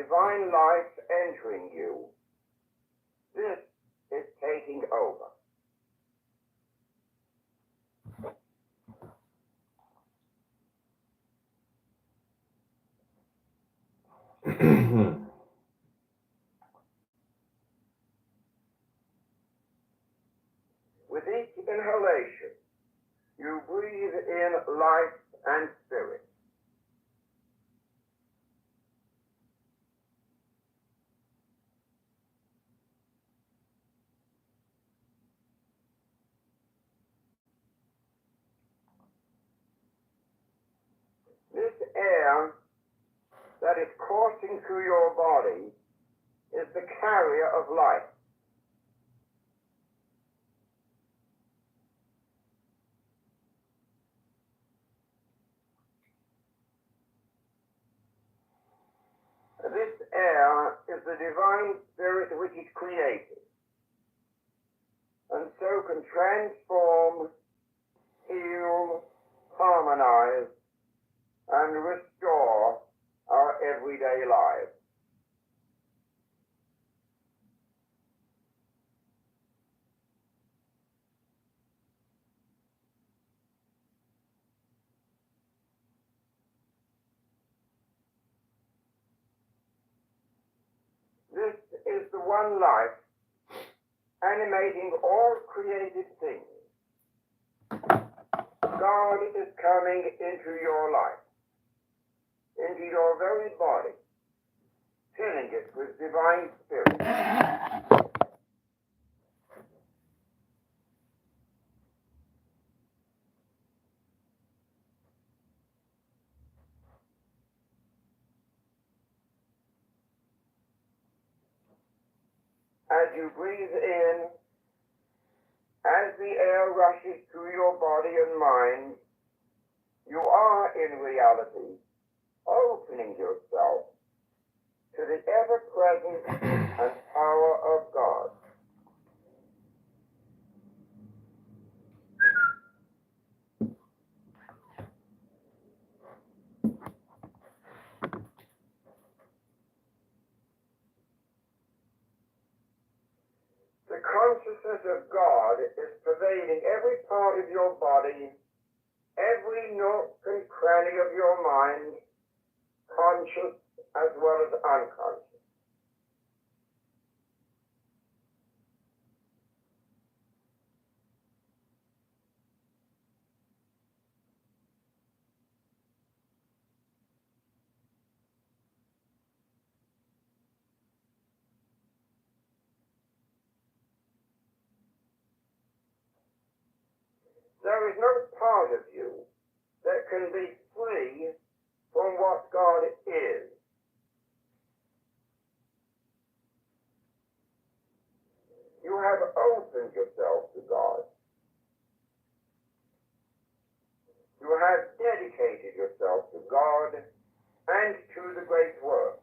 divine life entering you. This is taking over. With each inhalation, you breathe in life and spirit. This air that is coursing through your body is the carrier of life. This air is the divine spirit which is created, and so can transform, heal, harmonize, and restore our everyday lives. This is the one life animating all created things. God is coming into your life, into your very body, filling it with divine spirit. As you breathe in, as the air rushes through your body and mind, you are in reality opening yourself to the ever-present and power of God. The consciousness of God is pervading every part of your body, every nook and cranny of your mind, conscious as well as unconscious. There is no part of you that can be free from what God is. You have opened yourself to God. You have dedicated yourself to God and to the great work.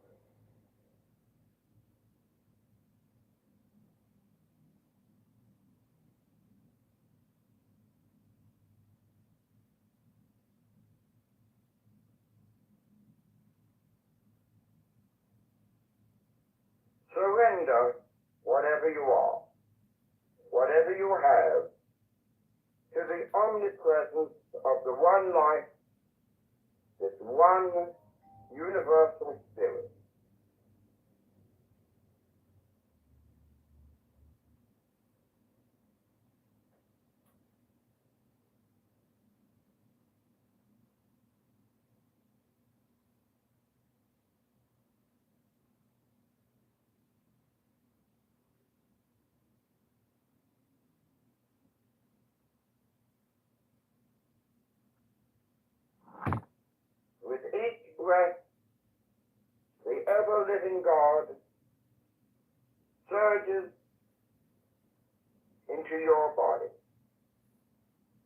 Surrender whatever you are, whatever you have, to the omnipresence of the one life, this one universal spirit. With each breath, the ever-living God surges into your body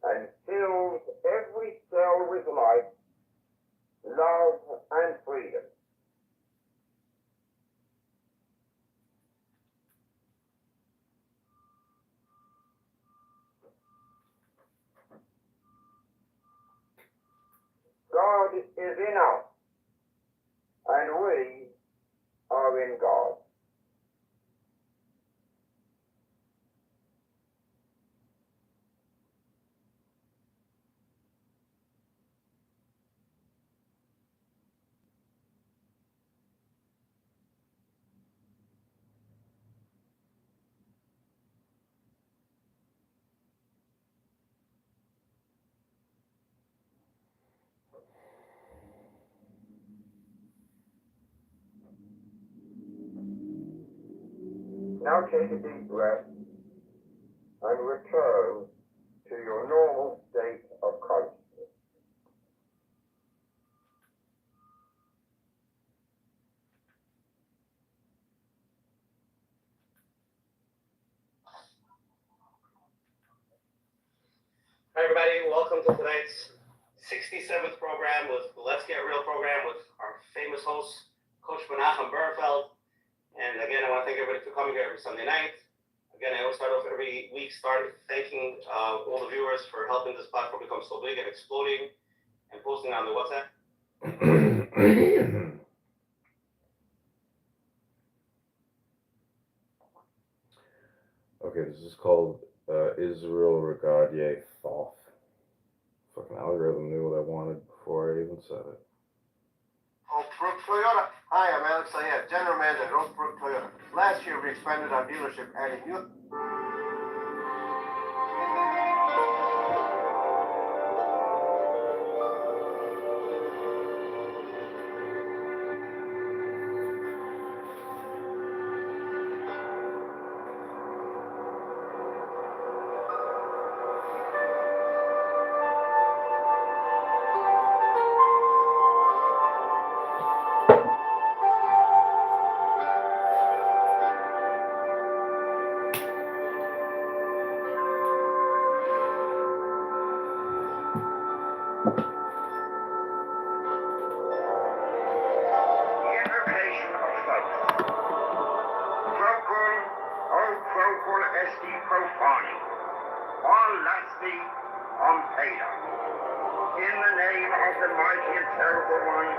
and fills every cell with life, love, and freedom. God is in us, and we Now take a deep breath and return to your normal state of consciousness. Hi everybody, welcome to tonight's 67th program with the Let's Get Real program with our famous host, Coach Menachem Bernfeld. And again, I want to thank everybody for coming here every Sunday night. Again, I always start off every week thanking all the viewers for helping this platform become so big and exploding and posting on the WhatsApp. Okay, this is called Israel Regardier Thoth. Fucking algorithm knew what I wanted before I even said it. Oakbrook Toyota. Hi, I'm Alex Sayed, General Manager at Oakbrook Toyota. Last year we expanded our dealership, adding new... In the name of the mighty and terrible one,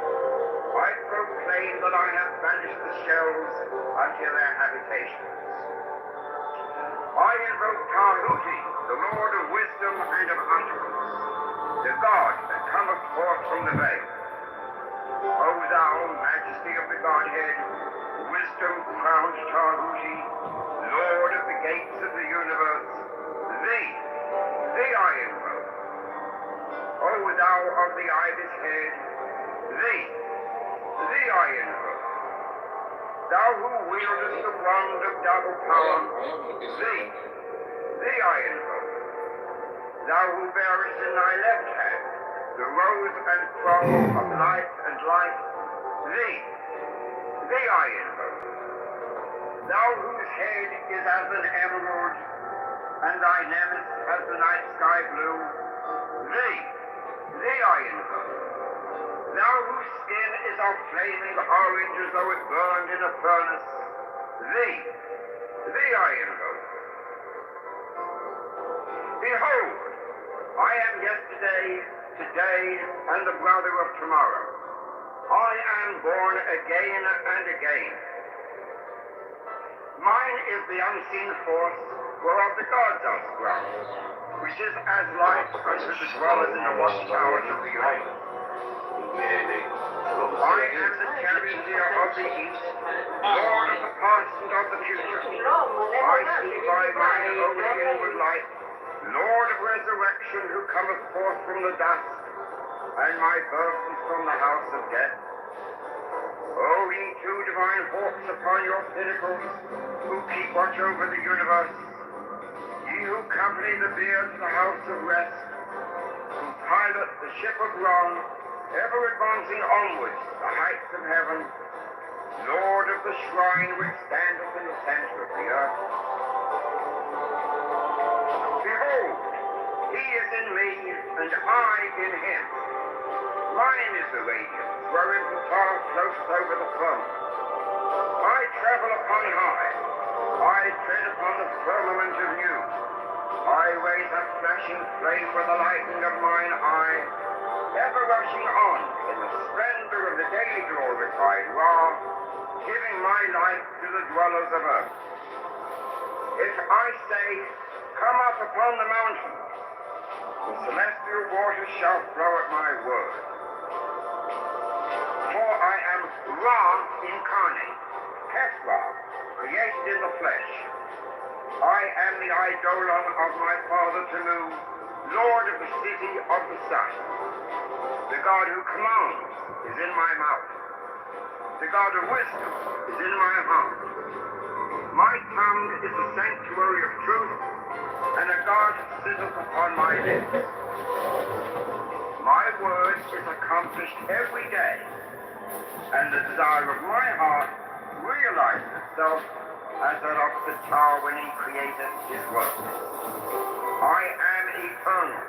I proclaim that I have banished the shells unto their habitations. I invoke Tahuti, the Lord of wisdom and of utterance, the God that cometh forth from the veil. O thou majesty of the Godhead, wisdom crowned Tahuti, Lord of the gates of the universe, thee I invoke. O thou of the ibis head, thee I invoke. Thou who wieldest the wand of double power, thee I invoke. Thou who bearest in thy left hand the rose and crown of life and light, thee I invoke. Thou whose head is as an emerald, and thy nemesis as the night sky blue, thee I invoke. Thou whose skin is of flaming orange as though it burned in a furnace, thee I invoke. Behold, I am yesterday, today, and the brother of tomorrow. I am born again and again. Mine is the unseen force whereof the gods are sprung, which is as light unto the dwellers in the watchtowers of the earth. I am the charioteer of the east, Lord of the past and of the future. I see by mine own inward light, Lord of resurrection, who cometh forth from the dust, and my birth is from the house of death. O ye two divine hawks upon your pinnacles, who keep watch over the universe, ye who company the bier to the house of rest, who pilot the ship of wrong, ever advancing onwards the heights of heaven, Lord of the shrine which standeth in the center of the earth. Behold, he is in me, and I in him. Mine is the radiance, wherein the tar floats over the throne. I travel upon high. I tread upon the firmament of you. I raise a flashing flame with the lightning of mine eye, ever rushing on in the splendor of the daily glorified Ra, giving my life to the dwellers of earth. If I say, come up upon the mountains, the celestial waters shall flow at my word. For I am Ra incarnate, Hesra, created in the flesh. I am the eidolon of my father Tamu, Lord of the city of the sun. The God who commands is in my mouth. The God of wisdom is in my heart. My tongue is the sanctuary of truth, and a guard sitteth upon my lips. My word is accomplished every day, and the desire of my heart realizes itself as that of the tower when he created his work. I am eternal,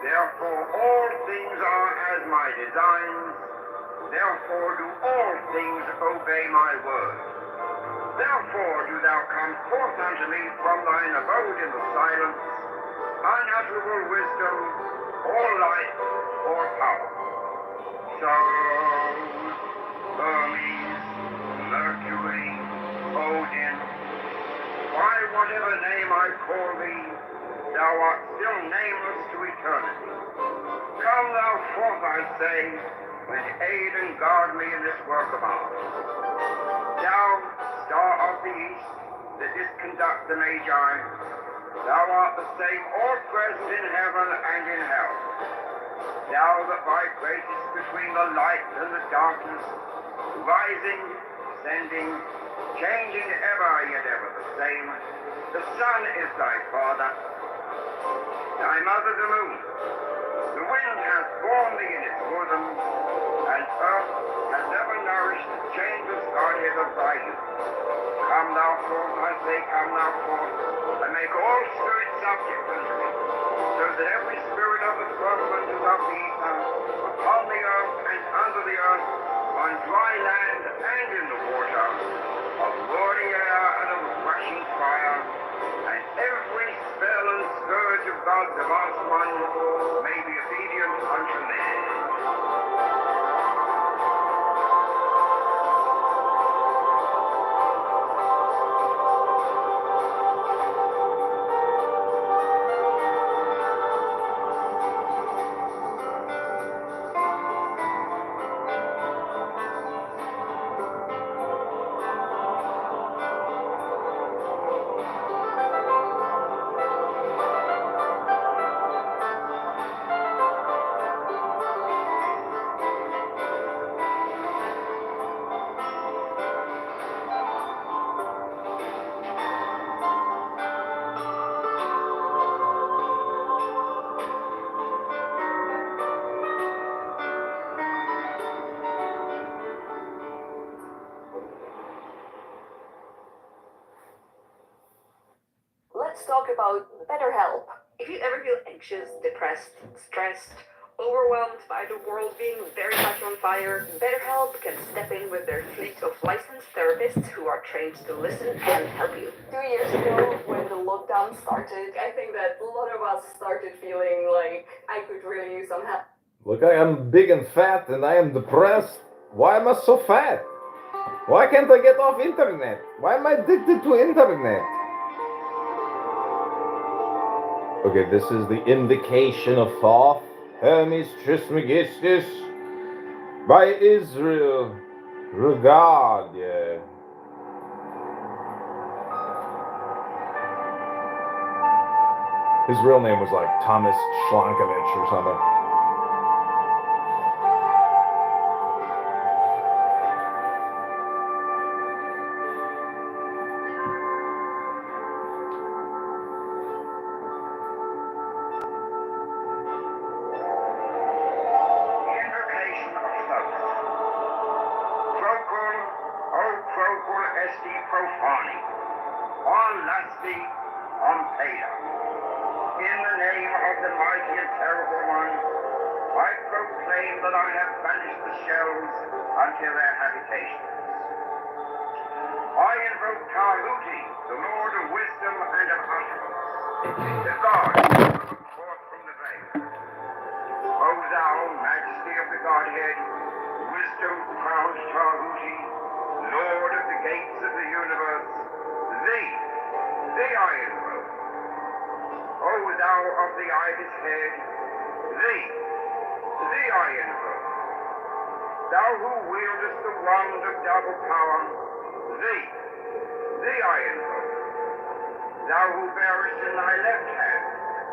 therefore all things are as my designs, therefore do all things obey my word. Therefore do thou come forth unto me from thine abode in the silence, unutterable wisdom, or light, or power. So, Hermes, Mercury, Odin, by whatever name I call thee, thou art still nameless to eternity. Come thou forth, I say, and aid and guard me in this work of art. Thou, star of the east, that didst conduct the Magi, thou art the same all present in heaven and in hell. Thou that vibratest between the light and the darkness, rising, descending, changing ever, yet ever the same. The sun is thy father, thy mother the moon. The wind hath borne thee in its bosom, and earth has ever nourished the changeless Godhead of thy youth. Come thou forth, I say, come thou forth, and make all spirits subject unto thee, so that every spirit of the firmament and of the ether, upon the earth and under the earth, on dry land and in the water, of roaring air and of rushing fire, and every spell and scourge of God's advanced one may be obedient unto man. Let's talk about BetterHelp. If you ever feel anxious, depressed, stressed, overwhelmed by the world being very much on fire, BetterHelp can step in with their fleet of licensed therapists who are trained to listen and help you. 2 years ago, when the lockdown started, I think that a lot of us started feeling like I could really use some help. Look, I am big and fat and I am depressed. Why am I so fat? Why can't I get off internet? Why am I addicted to internet? Okay, this is the invocation of Thoth, Hermes Trismegistus, by Israel Regard, yeah. His real name was like Thomas Schlankovich or something. In the name of the mighty and terrible one, I proclaim that I have banished the shells unto their habitations. I invoke Tahuti, the Lord of wisdom and of utterance, the God who looked forth from the veil. O thou, majesty of the Godhead, wisdom-crowned Tahuti, Lord of the gates of the universe, thee I invoke. O thou of the ibis head, thee I invoke. Thou who wieldest the wand of double power, thee I invoke. Thou who bearest in thy left hand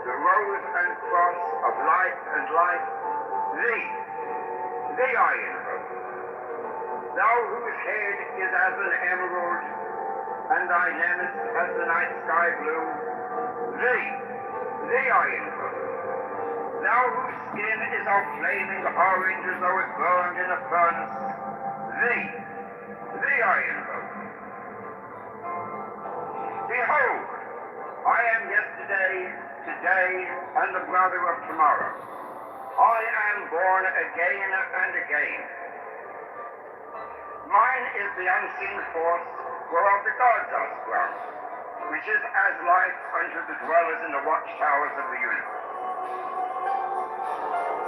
the rose and cross of life and life, thee I invoke. Thou whose head is as an emerald, and thy name is as the night sky blue. Thee I invoke. Thou whose skin is of flaming orange as though it burned in a furnace. Thee I invoke. Behold, I am yesterday, today, and the brother of tomorrow. I am born again and again. Mine is the unseen force whereof the gods are sprung, which is as light unto the dwellers in the watchtowers of the universe.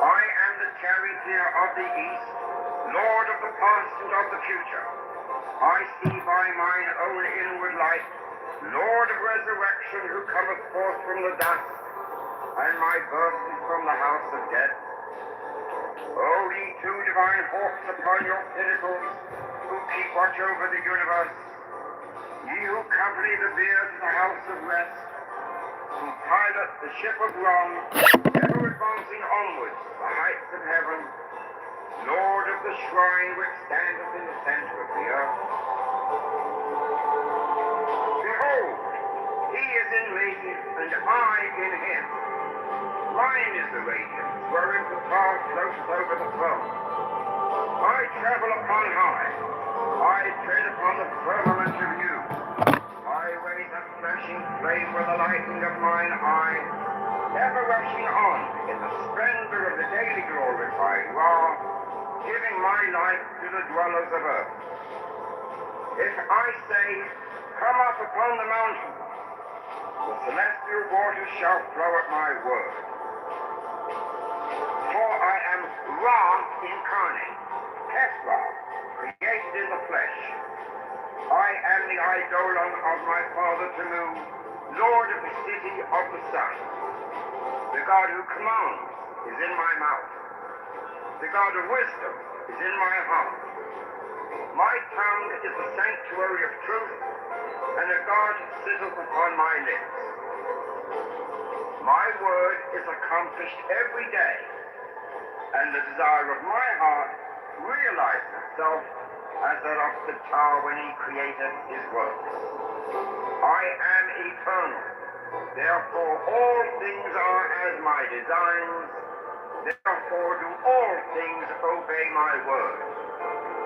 I am the charioteer of the east, lord of the past and of the future. I see by mine own inward light, Lord of resurrection, who cometh forth from the dust, and my birth is from the house of death. O ye two divine hawks upon your pinnacles, who keep watch over the universe, ye who company the bier to the house of rest, who pilot the ship of wrong, ever advancing onwards to the heights of heaven, Lord of the shrine which standeth in the center of the earth. Behold, he is in me, and I in him. Mine is the radiance, wherein the star floats over the throne. I travel upon high. I tread upon the firmament of you. I raise a flashing flame with the lightning of mine eye, ever rushing on in the splendor of the daily glorified Ra, giving my life to the dwellers of earth. If I say, come up upon the mountain, the celestial waters shall flow at my word. For I am Ra incarnate, Hesra, created in the flesh. I am the eidolon of my father Tamu, Lord of the city of the sun. The God who commands is in my mouth. The God of wisdom is in my heart. My tongue is the sanctuary of truth, and a God sitteth upon my lips. My word is accomplished every day, and the desire of my heart realized itself as that of the tower when he created his works. I am eternal, therefore all things are as my designs, therefore do all things obey my word.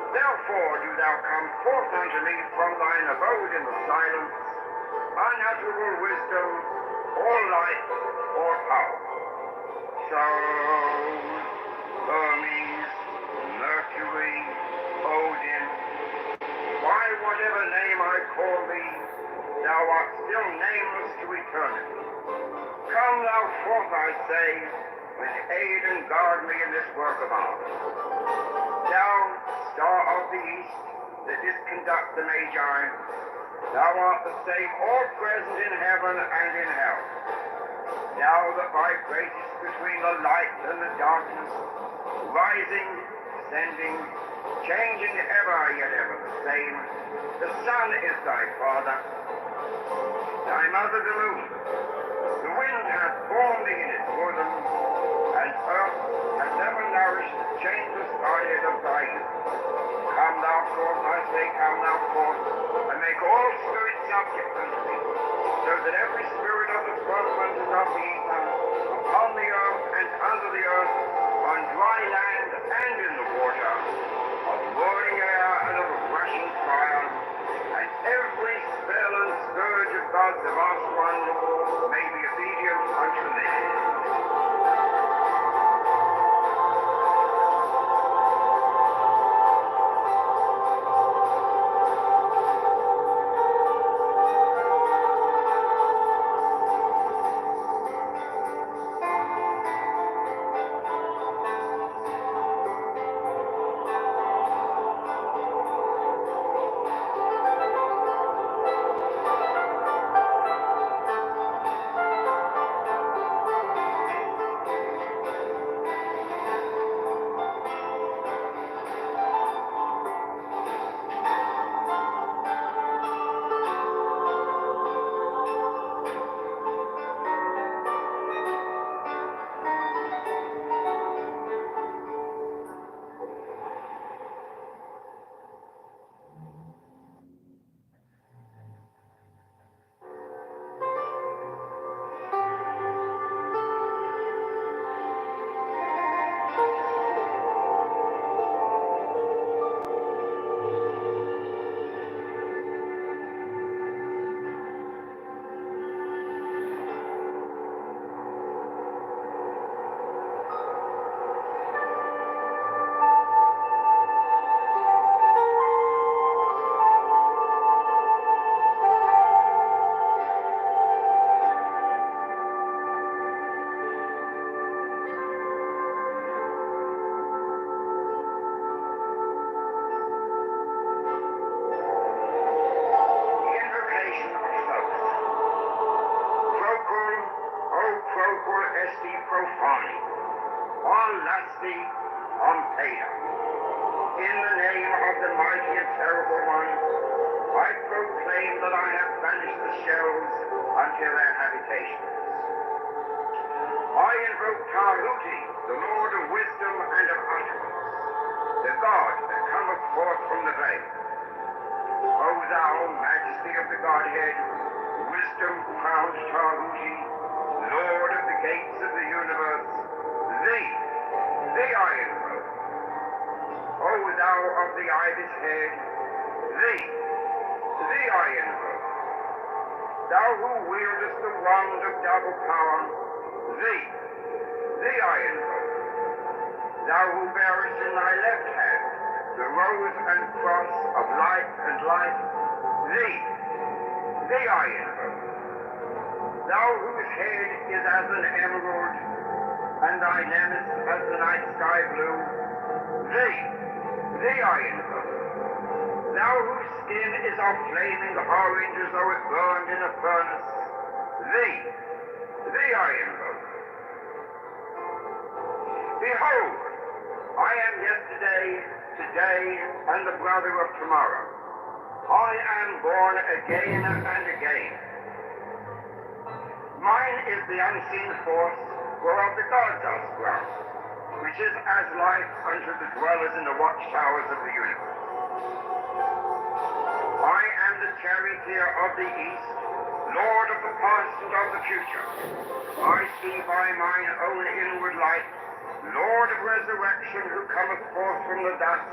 Therefore do thou come forth unto me from thine abode in the silence, unutterable wisdom, or light, or power. So, Hermes, Mercury, Odin, by whatever name I call thee, thou art still nameless to eternity. Come thou forth, I say, and aid and guard me in this work of art. Thou, star of the east, that didst conduct the Magi, thou art the same all present in heaven and in hell. Thou that vibratest between the light and the darkness, rising, descending, changing ever yet ever the same. The sun is thy father, thy mother the moon. The wind hath borne thee in its bosom, and earth hath ever nourished the changeless guardian of thy youth. Come thou forth, I say, come thou forth, and make all spirits subject unto thee, so that every spirit of the firmament and of the ether, upon the earth and under the earth, on dry land and in the water, of roaring air and of rushing fire, and every spell and scourge of God's vast one may be obedient unto thee. Asti Ompeda. In the name of the mighty and terrible one, I proclaim that I have banished the shells unto their habitations. I invoke Tahuti, the Lord of wisdom and of utterance, the God that cometh forth from the veil. O thou majesty of the Godhead, wisdom crowned Tahuti, Lord of the gates of the universe, thee I invoke. O thou of the ibis head, thee I invoke. Thou who wieldest the wand of double power, thee I invoke. Thou who bearest in thy left hand the rose and cross of life and life, thee I invoke. Thou whose head is as an emerald, and thy nemes as the night sky blue, thee I invoke. Thou whose skin is of flaming orange as though it burned in a furnace, thee I invoke. Behold, I am yesterday, today, and the brother of tomorrow. I am born again and again. Mine is the unseen force whereof the gods are sprung, which is as life unto the dwellers in the watchtowers of the universe. I am the charioteer of the east, Lord of the past and of the future. I see by mine own inward light, Lord of resurrection, who cometh forth from the dust,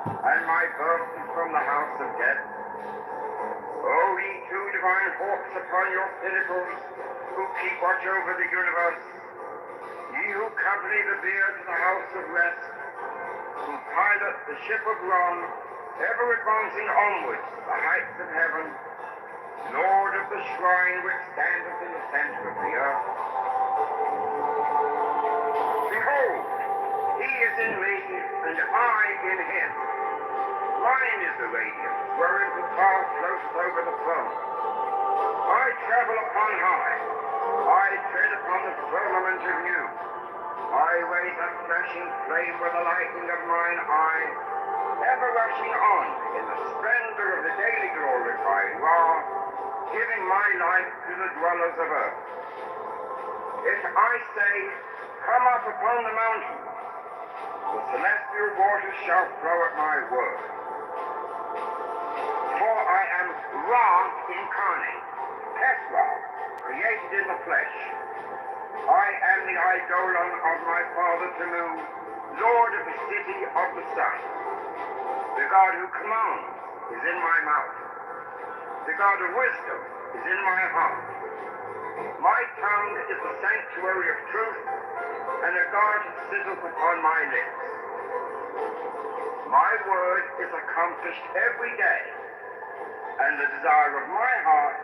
and my birth is from the house of death. O ye two divine hawks upon your pinnacles, who keep watch over the universe, ye who company the bier to the house of rest, who pilot the ship of wrong, ever advancing onwards the heights of heaven, Lord of the shrine which standeth in the center of the earth. Behold, he is in me, and I in him. Mine is the radiance, wherein the tar floats over the throne. I travel upon high. I tread upon the firmament of you. I raise a flashing flame with the lightning of mine eye, ever rushing on in the splendor of the daily glorified Ra, giving my life to the dwellers of earth. If I say, come up upon the mountain, the celestial waters shall flow at my word. For I am Ra incarnate, Tesla, created in the flesh. I am the eidolon of my father Tamu, Lord of the city of the sun. The God who commands is in my mouth. The God of wisdom is in my heart. My tongue is the sanctuary of truth, and a guard sitteth upon my lips. My word is accomplished every day, and the desire of my heart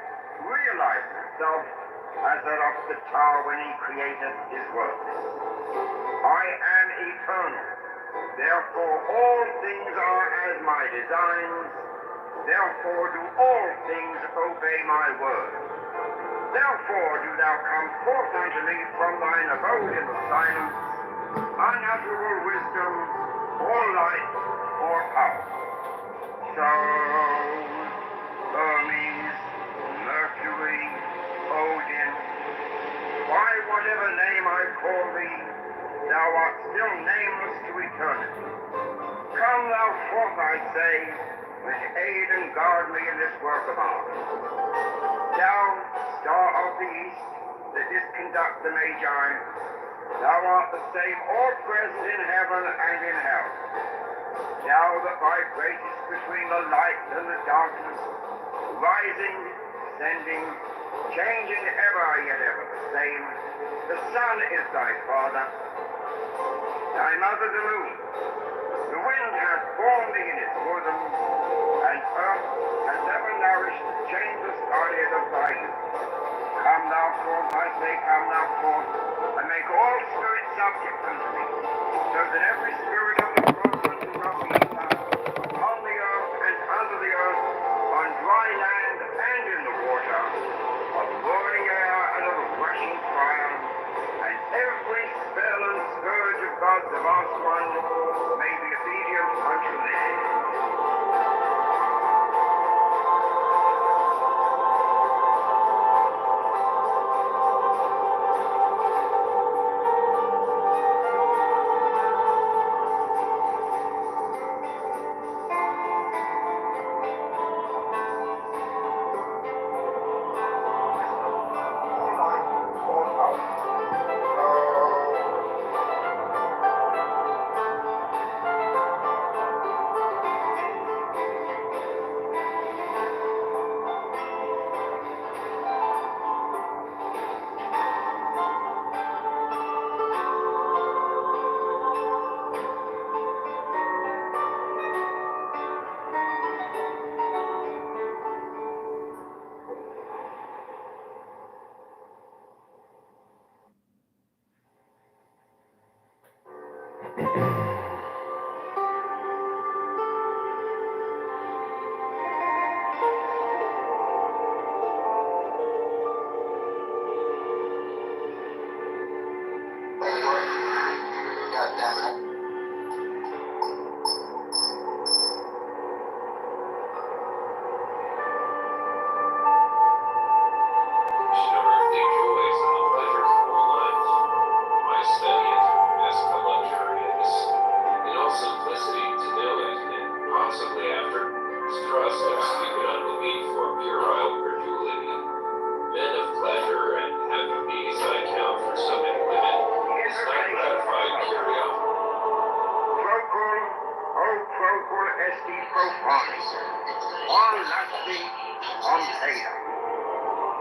realizes itself as that of the Tar when he created his works. I am eternal, therefore all things are as my designs, therefore do all things obey my word. Therefore do thou come forth unto me from thine abode in the silence, unutterable wisdom, or light, or power. So, Hermes, Mercury, Odin, by whatever name I call thee, thou art still nameless to eternity. Come thou forth, I say, with aid and guard me in this work of art. Thou, star of the east, that didst conduct the Magi, thou art the same all present in heaven and in hell. Thou that vibratest between the light and the darkness, rising, descending, changing ever, yet ever the same. The sun is thy father, thy mother the moon. The wind hath formed thee in its bosom, and earth hath ever nourished the changeless Godhead of thy youth. Come thou forth, I say, come thou forth, and make all spirits subject unto thee, so that every spirit of the firmament and of the ether, upon the earth and under the earth, on dry land and in the water, of burning air and of rushing fire, and every spell and scourge of God's last one may be obedient unto thee.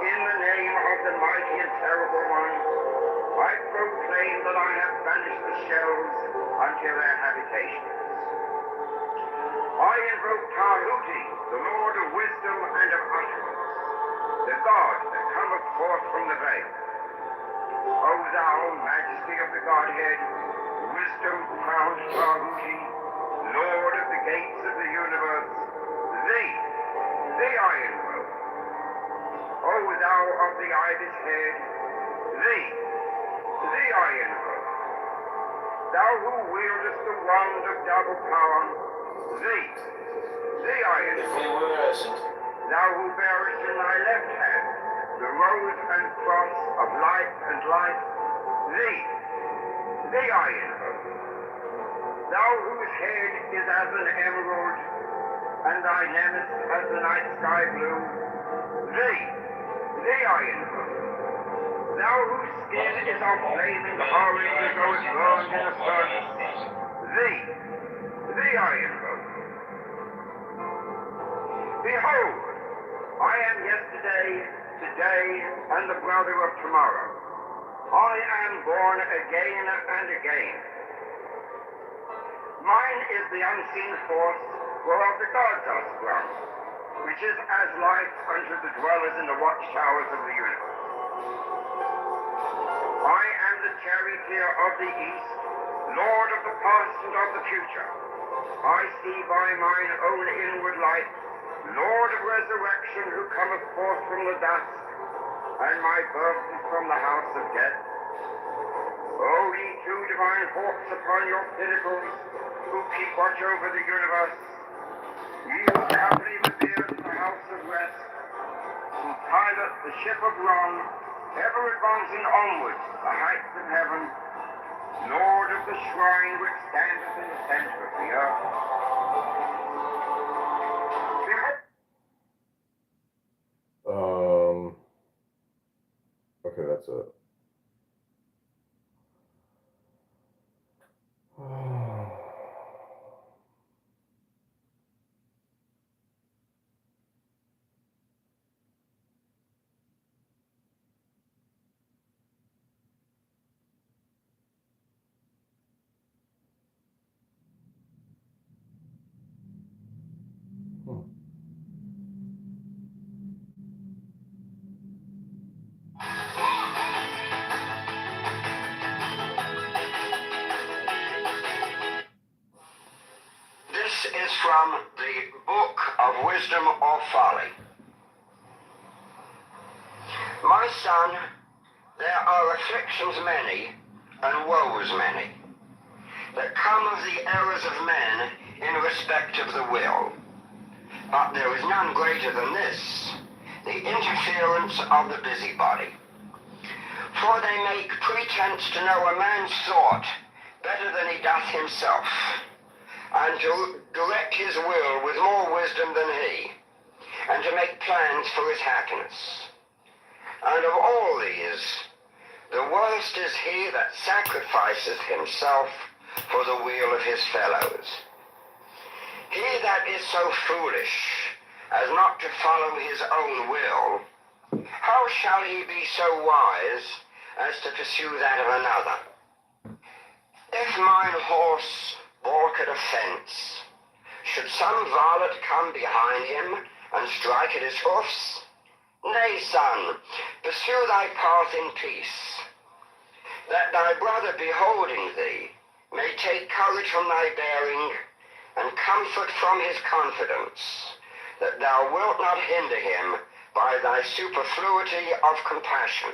In the name of the mighty and terrible one, I proclaim that I have banished the shells unto their habitations. I invoke Tahuti, the Lord of wisdom and of utterance, the God that cometh forth from the veil. O thou, majesty of the Godhead, wisdom-crowned Tahuti, Lord of the gates of the universe, thee I invoke. O thou of the ibis head, thee I invoke. Thou who wieldest the wand of double power, thee I invoke. Thou who bearest in thy left hand the rose and cross of life and life, thee I invoke. Thou whose head is as an emerald, and thy nemes as the night sky blue, thee I invoke. Thou whose skin is of flaming orange as though it burned in a furnace, thee I invoke. Behold, I am yesterday, today, and the brother of tomorrow. I am born again and again. Mine is the unseen force whereof the gods are sprung, which is as light unto the dwellers in the watchtowers of the universe. I am the charioteer of the east, lord of the past and of the future. I see by mine own inward light, Lord of resurrection, who cometh forth from the dust, and my birth is from the house of death. O ye two divine hawks upon your pinnacles, who keep watch over the universe, ye who happily revered the house of rest, who pilot the ship of wrong, ever advancing onwards the heights of heaven, Lord of the shrine which standeth in the center of the earth. Okay, that's it. This is from the Book of Wisdom or Folly. My son, there are afflictions many, and woes many. that come of the errors of men in respect of the will. But there is none greater than this, the interference of the busybody. For they make pretense to know a man's thought better than he doth himself, and to direct his will with more wisdom than he, and to make plans for his happiness. And of all these, the worst is he that sacrifices himself for the weal of his fellows. He that is so foolish as not to follow his own will, how shall he be so wise as to pursue that of another? If mine horse balk at a fence, should some varlet come behind him and strike at his hoofs? Nay, son, pursue thy path in peace, that thy brother beholding thee may take courage from thy bearing, and comfort from his confidence, that thou wilt not hinder him by thy superfluity of compassion.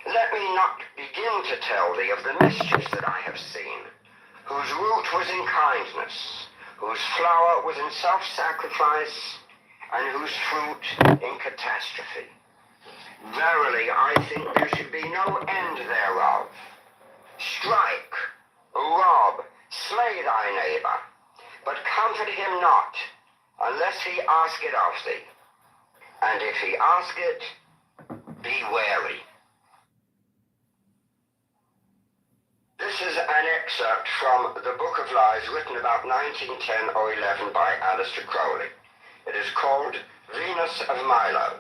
Let me not begin to tell thee of the mischiefs that I have seen, whose root was in kindness, whose flower was in self-sacrifice, and whose fruit in catastrophe. Verily, I think there should be no end thereof. Strike, rob, slay thy neighbor, but comfort him not, unless he ask it of thee. And if he ask it, be wary. This is an excerpt from the Book of Lies written about 1910 or 11 by Aleister Crowley. It is called Venus of Milo.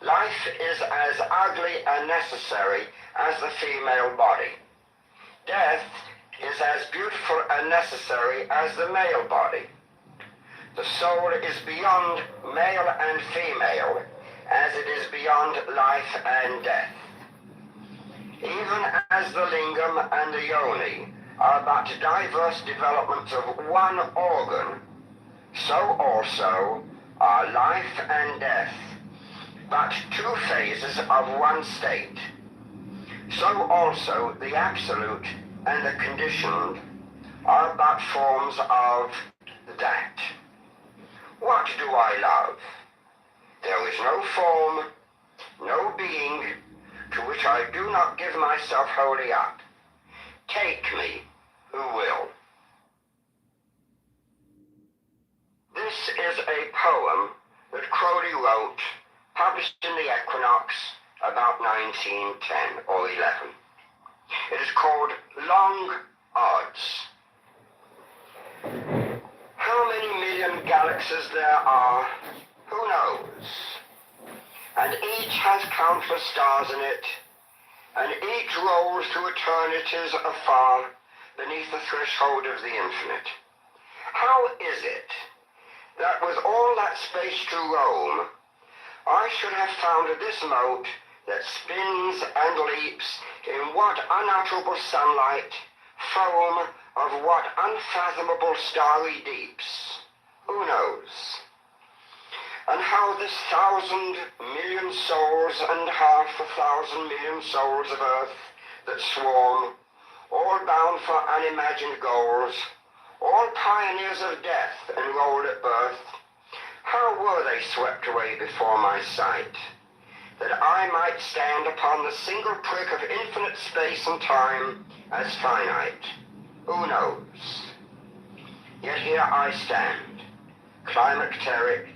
Life is as ugly and necessary as the female body. Death is as beautiful and necessary as the male body. The soul is beyond male and female, as it is beyond life and death. Even as the lingam and the yoni are but diverse developments of one organ, so also are life and death but two phases of one state. So also the absolute and the conditioned are but forms of that. What do I love? There is no form, no being, to which I do not give myself wholly up. Take me, who will. This is a poem that Crowley wrote, published in the Equinox about 1910 or 11. It is called Long Odds. How many million galaxies there are, who knows? And each has countless stars in it, and each rolls through eternities afar beneath the threshold of the infinite. How is it that with all that space to roam, I should have found this mote that spins and leaps in what unutterable sunlight, foam of what unfathomable starry deeps? Who knows? And how this 1,000,000,000 souls and 500,000,000,000 souls of earth that swarm, all bound for unimagined goals, all pioneers of death enrolled at birth, how were they swept away before my sight, that I might stand upon the single prick of infinite space and time as finite? Who knows? Yet here I stand, climacteric,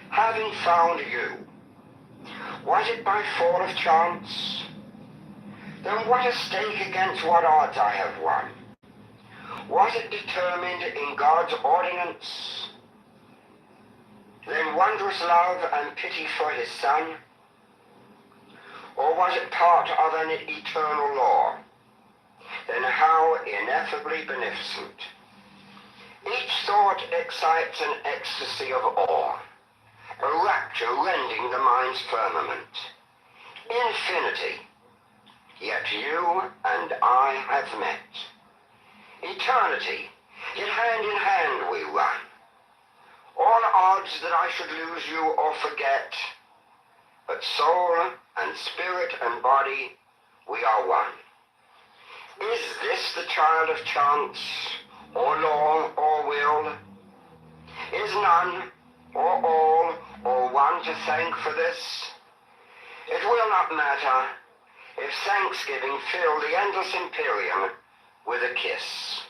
having found you. Was it by fall of chance? Then what a stake against what odds I have won. Was it determined in God's ordinance? Then wondrous love and pity for his Son? Or was it part of an eternal law? Then how ineffably beneficent. Each thought excites an ecstasy of awe, a rapture rending the mind's firmament. Infinity, yet you and I have met. Eternity, yet hand in hand we run. All odds that I should lose you or forget, but soul and spirit and body, we are one. Is this the child of chance, or law, or will? Is none, or all, or one to thank for this? It will not matter if Thanksgiving fill the endless Imperium with a kiss.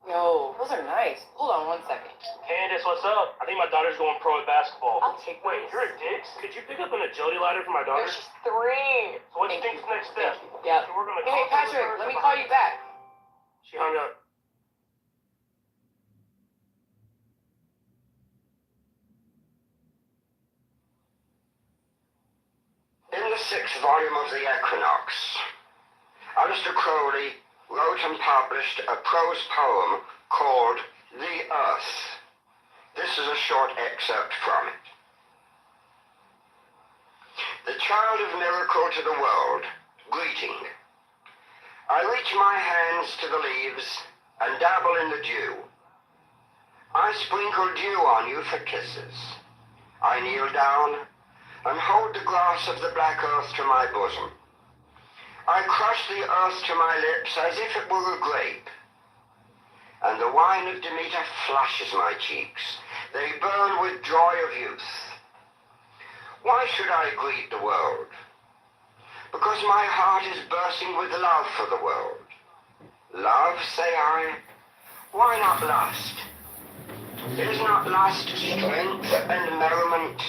Yo, those are nice. Hold on 1 second. Candace, what's up? I think my daughter's going pro at basketball. I'll take Wait, those. you're a Dix? Could you pick up an agility ladder for my daughter? She's 3. So what do you Thank think's the next step? Thank you. Yeah. So we're gonna Hey, talk to her Patrick, first let me about- call you back. She hung up. In the 6th volume of the Equinox, Aleister Crowley wrote and published a prose poem called The Earth. This is a short excerpt from it. The child of miracle to the world, greeting. I reach my hands to the leaves and dabble in the dew. I sprinkle dew on you for kisses. I kneel down and hold the grass of the black earth to my bosom. I crush the earth to my lips as if it were a grape, and the wine of Demeter flushes my cheeks. They burn with joy of youth. Why should I greet the world? Because my heart is bursting with love for the world. Love, say I? Why not lust? Is not lust strength and merriment,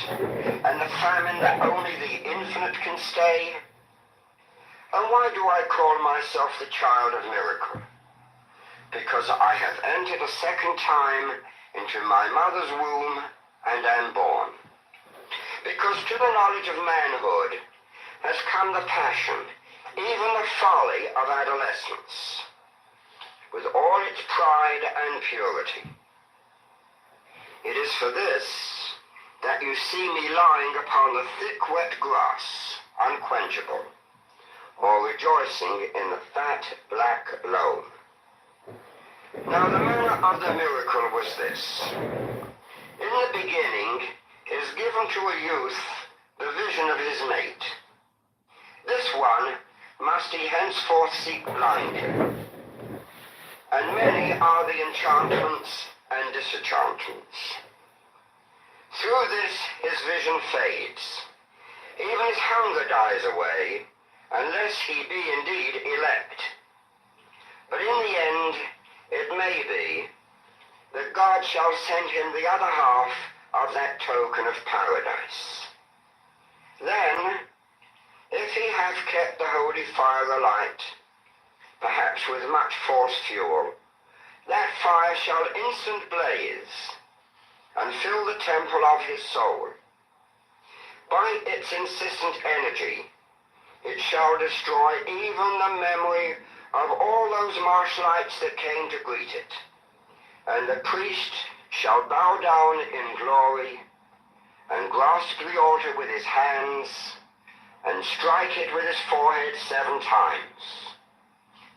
and the famine that only the infinite can stay? And why do I call myself the child of miracle? Because I have entered a second time into my mother's womb and am born. Because to the knowledge of manhood has come the passion, even the folly of adolescence, with all its pride and purity. It is for this that you see me lying upon the thick wet grass, unquenchable, or rejoicing in the fat black loam. Now the manner of the miracle was this. In the beginning is given to a youth the vision of his mate. This one must he henceforth seek blindly. And many are the enchantments and disenchantments. Through this his vision fades. Even his hunger dies away, unless he be indeed elect. But in the end, it may be that God shall send him the other half of that token of paradise. Then, if he have kept the holy fire alight, perhaps with much forced fuel, that fire shall instant blaze and fill the temple of his soul. By its insistent energy, it shall destroy even the memory of all those marsh lights that came to greet it, and the priest shall bow down in glory and grasp the altar with his hands and strike it with his forehead 7 times.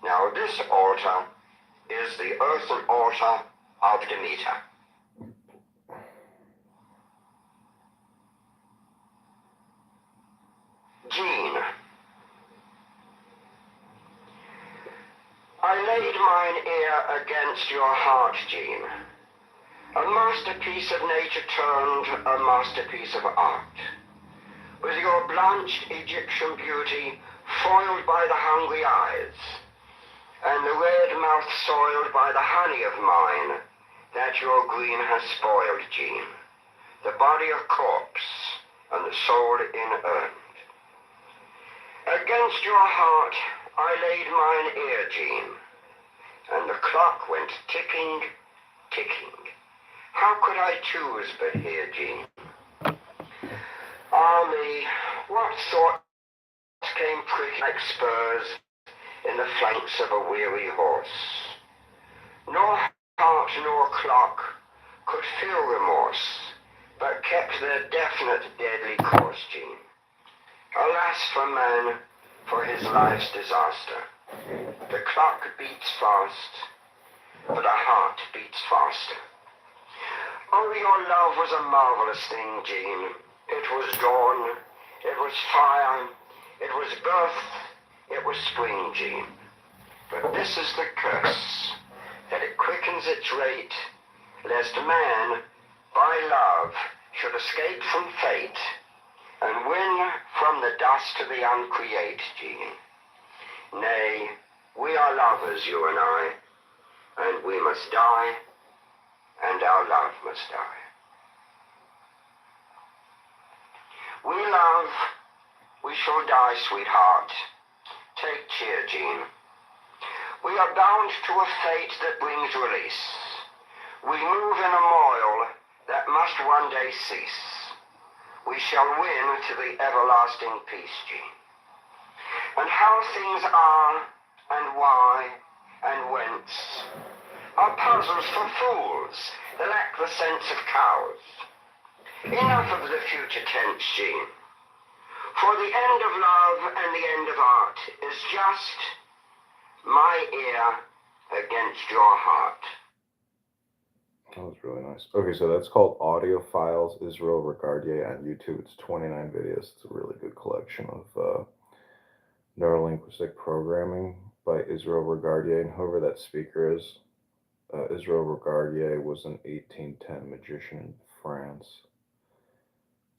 Now this altar is the earthen altar of Demeter. Jean. I laid mine ear against your heart, Jean. A masterpiece of nature turned a masterpiece of art. With your blanched Egyptian beauty foiled by the hungry eyes, and the red mouth soiled by the honey of mine, that your green has spoiled, Jean. The body a corpse, and the soul inurned. Against your heart I laid mine ear, Jean, and the clock went ticking, ticking. How could I choose but hear, Jean? Ah me, what thoughts came pricking like spurs in the flanks of a weary horse? Nor heart nor clock could feel remorse, but kept their definite deadly course, Jean. Alas for man, for his life's disaster. The clock beats fast, but a heart beats faster. Oh, your love was a marvelous thing, Jean. It was dawn, it was fire, it was birth, it was spring, Jean. But this is the curse, that it quickens its rate, lest man, by love, should escape from fate, and win from the dust of the uncreate, Gene. Nay, we are lovers, you and I, and we must die, and our love must die. We love, we shall die, sweetheart. Take cheer, Gene. We are bound to a fate that brings release. We move in a moil that must one day cease. We shall win to the everlasting peace, Gene. And how things are, and why, and whence, are puzzles for fools that lack the sense of cowards. Enough of the future tense, Gene. For the end of love and the end of art is just my ear against your heart. That was really nice. Okay, so that's called Audio Files, Israel Regardier on YouTube. It's 29 videos. It's a really good collection of neurolinguistic programming by Israel Regardier. And whoever that speaker is, Israel Regardier was an 1810 magician in France.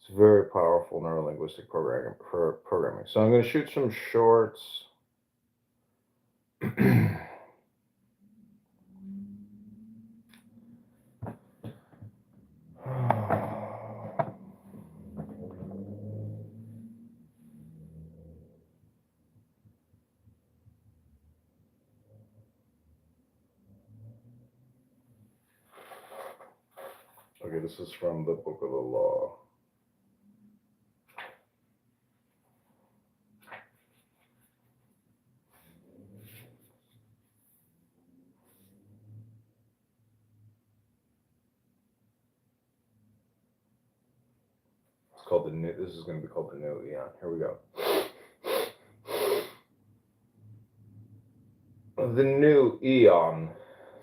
It's very powerful neurolinguistic programming. So I'm going to shoot some shorts. Okay, this is from the Book of the Law. It's called the new. This is going to be called the new Eon. Here we go. The new Eon.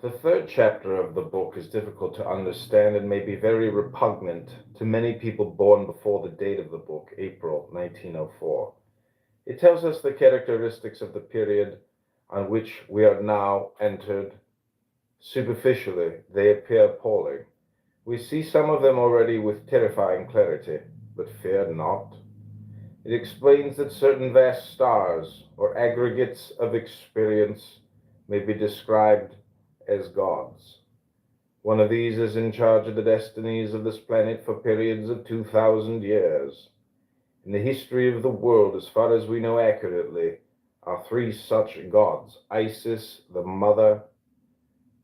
The third chapter of the book is difficult to understand and may be very repugnant to many people born before the date of the book, April 1904. It tells us the characteristics of the period on which we are now entered. Superficially, they appear appalling. We see some of them already with terrifying clarity, but fear not. It explains that certain vast stars, or aggregates of experience, may be described as gods. One of these is in charge of the destinies of this planet for periods of 2,000 years. In the history of the world, as far as we know accurately, are three such gods: Isis, the mother.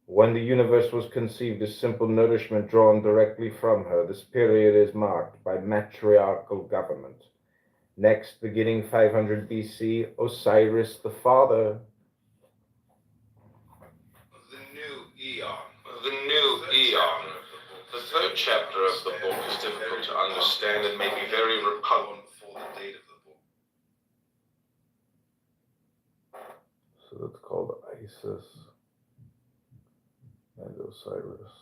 When the universe was conceived as simple nourishment drawn directly from her, this period is marked by matriarchal government. Next, beginning 500 BC, Osiris, the father. The new Eon. The third chapter of the book is difficult to understand and may be very repugnant for the date of the book. So that's called Isis and Osiris.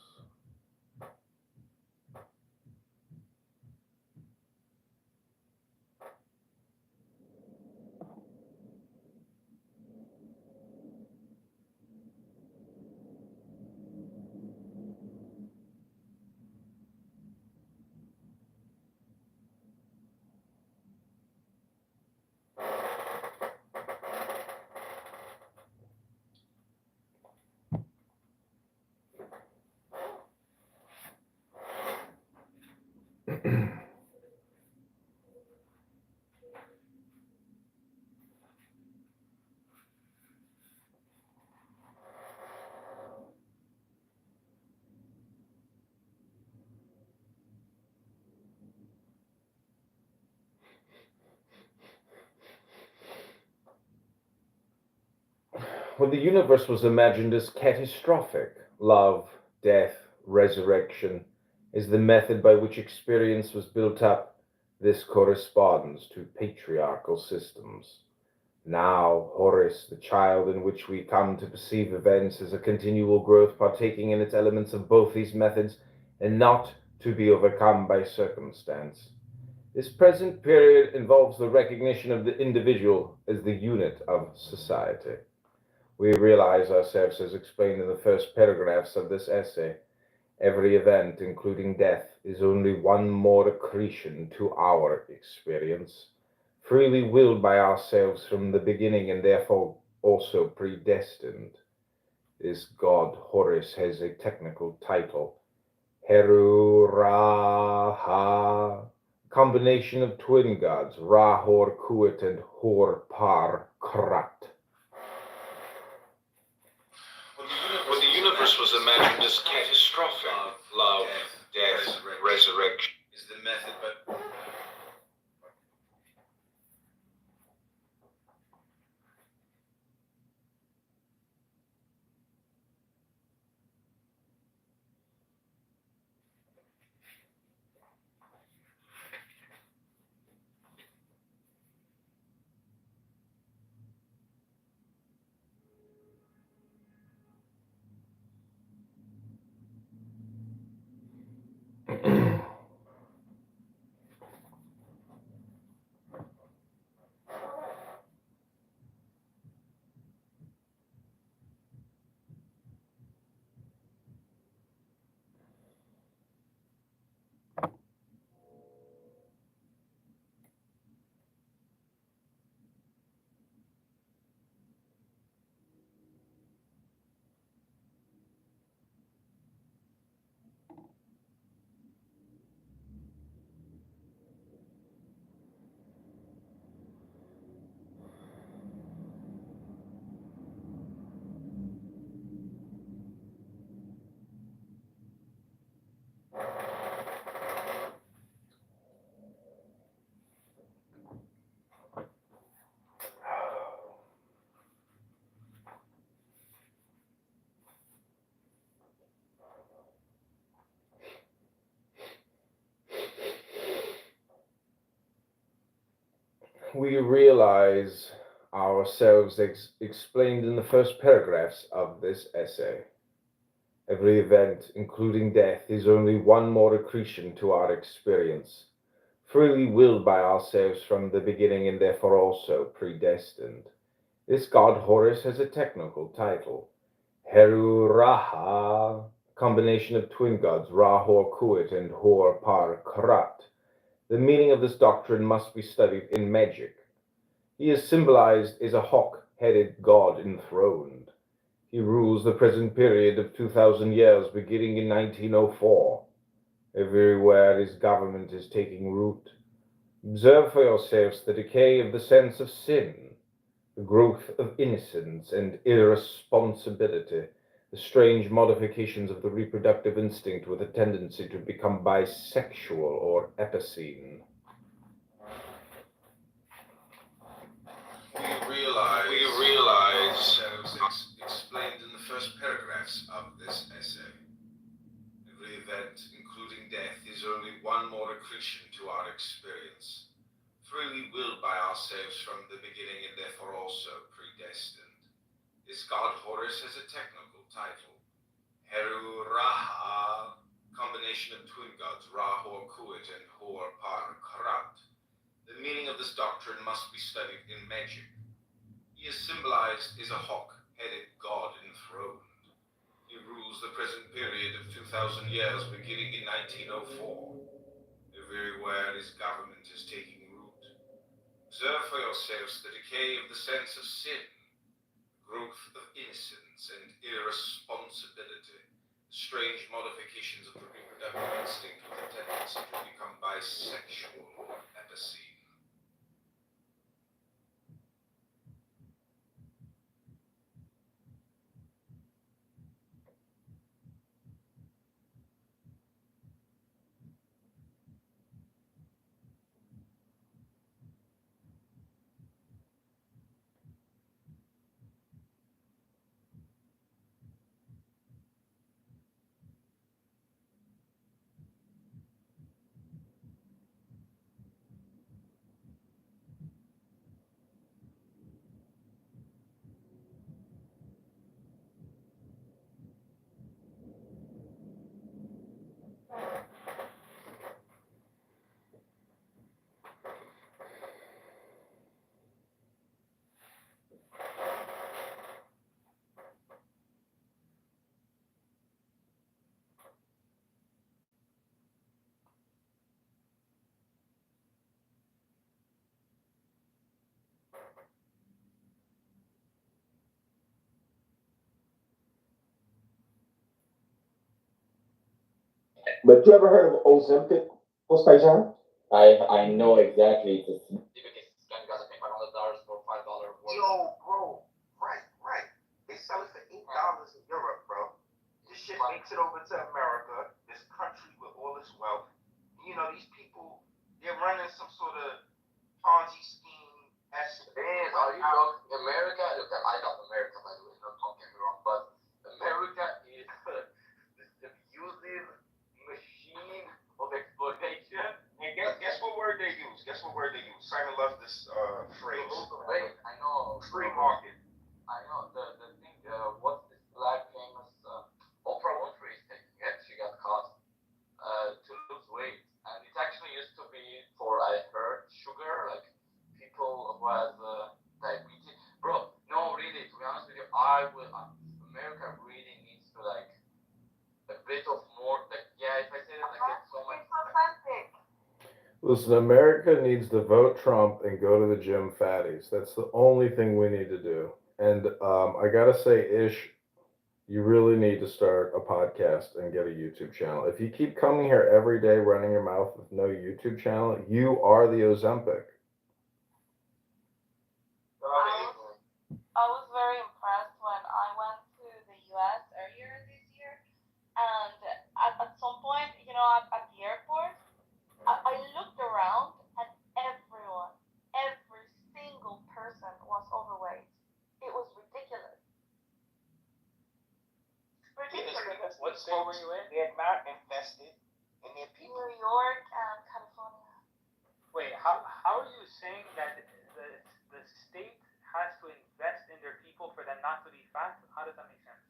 When the universe was imagined as catastrophic, love, death, resurrection is the method by which experience was built up. This corresponds to patriarchal systems. Now, Horus, the child in which we come to perceive events, is a continual growth partaking in its elements of both these methods and not to be overcome by circumstance. This present period involves the recognition of the individual as the unit of society. We realize ourselves as explained in the first paragraphs of this essay. Every event, including death, is only one more accretion to our experience, freely willed by ourselves from the beginning and therefore also predestined. This god Horus has a technical title, Heru Raha, combination of twin gods, Ra Hor Kuat and Hor Par Krat. When the universe was imagined as catastrophic, love, death, resurrection is the method, but We realize ourselves explained in the first paragraphs of this essay. Every event, including death, is only one more accretion to our experience, freely willed by ourselves from the beginning and therefore also predestined. This god Horus has a technical title, Heru Raha, combination of twin gods, Ra Hor Kuat and Hor Par Krat. The meaning of this doctrine must be studied in magic. He is symbolized as a hawk-headed god enthroned. He rules the present period of 2,000 years, beginning in 1904. Everywhere his government is taking root. Observe for yourselves the decay of the sense of sin, the growth of innocence and irresponsibility, the strange modifications of the reproductive instinct with a tendency to become bisexual or epicene. we realize, explained in the first paragraphs of this essay. Every event, including death, is only one more accretion to our experience, freely willed by ourselves from the beginning and therefore also predestined. This god Horus has a technical title, Heru Raha, combination of twin gods, Ra Hor Kuat and Hor Par Krat. The meaning of this doctrine must be studied in magic. He is symbolized as a hawk-headed god enthroned. He rules the present period of 2,000 years, beginning in 1904. Everywhere his government is taking root. Observe for yourselves the decay of the sense of sin, the growth of innocence and irresponsibility, the strange modifications of the reproductive instinct with a tendency to become bisexual or epicene. But you ever heard of Ozempic, Postajan? I know exactly. It's $5 for $5 worth. Yo, bro. Right. They sell it for $8 in Europe, bro. This shit makes it over to America, this country with all this wealth. You know, these people, they're running some sort of Ponzi scheme. Are you joking? America, look, I love America, by the way, don't get me wrong, but America is this abusive machine of exploitation. And guess what word they use? Simon loves this phrase. Wait, I know. Free market. I know. The thing, what's this black famous Oprah Winfrey is taking it? She got caught to lose weight. And it actually used to be for, I heard, sugar, like people who has diabetes. Bro, no, really, to be honest with you, America really needs to, like, a bit of more, like, yeah, if I say that, like, it's so much. Listen, America needs to vote Trump and go to the gym fatties. That's the only thing we need to do. And I gotta say, Ish, you really need to start a podcast and get a YouTube channel. If you keep coming here every day running your mouth with no YouTube channel, you are the Ozempic. I was very impressed when I went to the US earlier this year, and at some point, you know, at the airport, I looked around and every single person was overweight. It was ridiculous. What state were you in? They're not invested in their people. New York and California. Wait, how are you saying that the state has to invest in their people for them not to be fat? How does that make sense?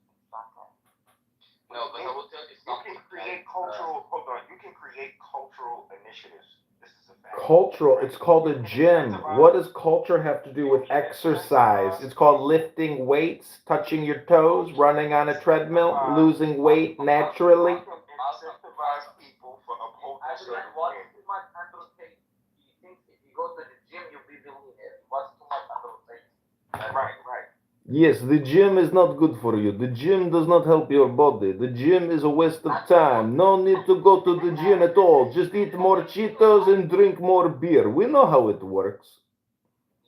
No, but I will tell you something. You can create cultural. Hold on. You can create cultural initiatives. This is a fact. Cultural. It's called a gym. What does culture have to do with exercise? It's called lifting weights, touching your toes, running on a treadmill, losing weight naturally. Incentivize people for upholding certain What's too much undertaking? You think if you go to the gym, you'll be millionaire. What's too much undertaking? Right. Yes, the gym is not good for you. The gym does not help your body. The gym is a waste of time. No need to go to the gym at all. Just eat more Cheetos and drink more beer. We know how it works.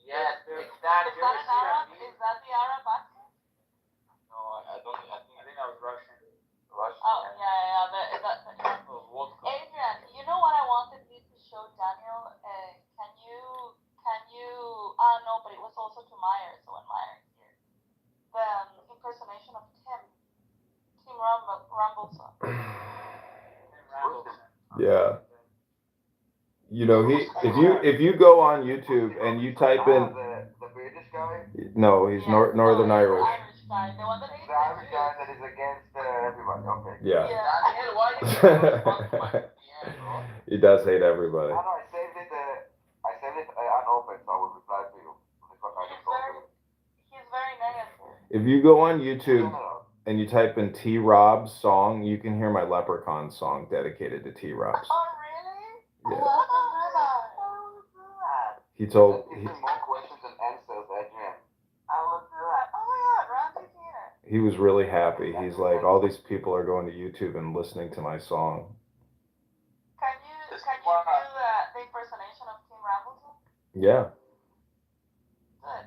Yes, exactly. Is that the Arab accent? No, I don't. I think that was Russian. Oh, yeah. Adrian, you know what I wanted you to show Daniel? Can you? No, but it was also to Myers. So when Myers here, the impersonation of Tim Rumbleson. Yeah. You know, if you go on YouTube and you type in The British guy? no, he's Northern Irish. Irish guy, the one that hates The Irish guy that is against everybody. Okay. Yeah. Daniel, why you so He does hate everybody. I know, I saved it unopened, so I will reply to you. He's very negative. If you go on YouTube and you type in T Rob's song, you can hear my Leprechaun song dedicated to T Rob's. Oh, really? Yeah. What? He told more questions and answers, Adrian. I will do it. Oh my God, Randy's here. he was really happy. He's like, all these people are going to YouTube and listening to my song. Can you do the impersonation of Tim Rumbleson? Yeah. Good.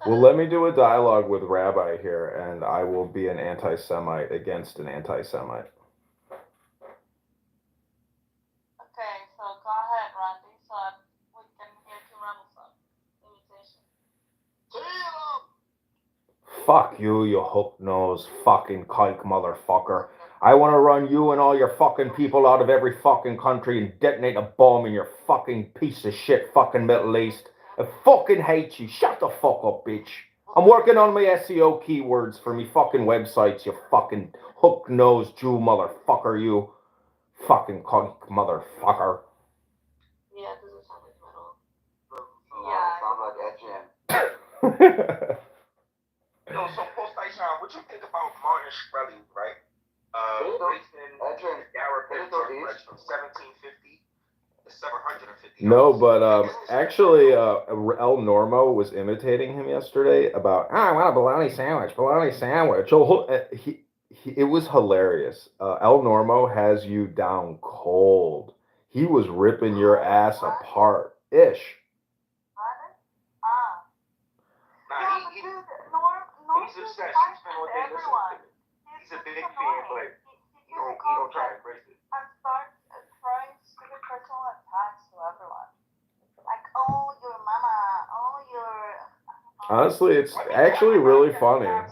Well, let me do a dialogue with Rabbi here, and I will be an anti-Semite against an anti-Semite. Okay, so go ahead, Randy, so we can hear Tim Rumbleson imitation. Fuck you, you hook-nosed fucking kike motherfucker. I want to run you and all your fucking people out of every fucking country and detonate a bomb in your fucking piece of shit fucking Middle East. I fucking hate you. Shut the fuck up, bitch. I'm working on my SEO keywords for me fucking websites, you fucking hook-nosed Jew motherfucker, you fucking kike motherfucker. Yeah, this is sound like metal. Sound like Adrian. Yo, so Post-Station, what you think about Martin Shkreli, right? Racing Garrett from 1750 to 750. No, but actually, El Normo was imitating him yesterday about, I want a bologna sandwich. it was hilarious. El Normo has you down cold. He was ripping your ass apart. Ish. Brandon? Ah. Nah, Yeah, but dude, Norm he's just obsessed. He acts spent with all day listening everyone. to it. He's a just big fan, annoying. but He he just don't try comes to embrace it. and starts throwing stupid personal attacks to everyone. Like, oh, your mama, oh, your... Honestly, it's actually really funny. Let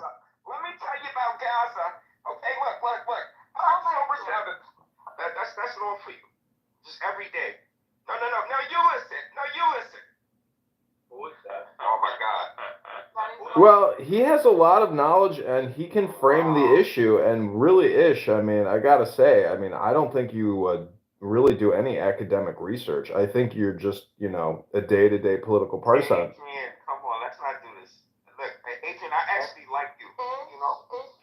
me tell you about Gaza. Okay, look. October 7th. That's all for you. Just every day. No, you listen. Who is that? Oh my God. Well, he has a lot of knowledge and he can frame the issue. And really, Ish, I mean, I gotta say, I mean, I don't think you really do any academic research. I think you're just, a day-to-day political partisan. Adrian, come on, let's not do this. Look, Adrian, I actually like you. You know? It's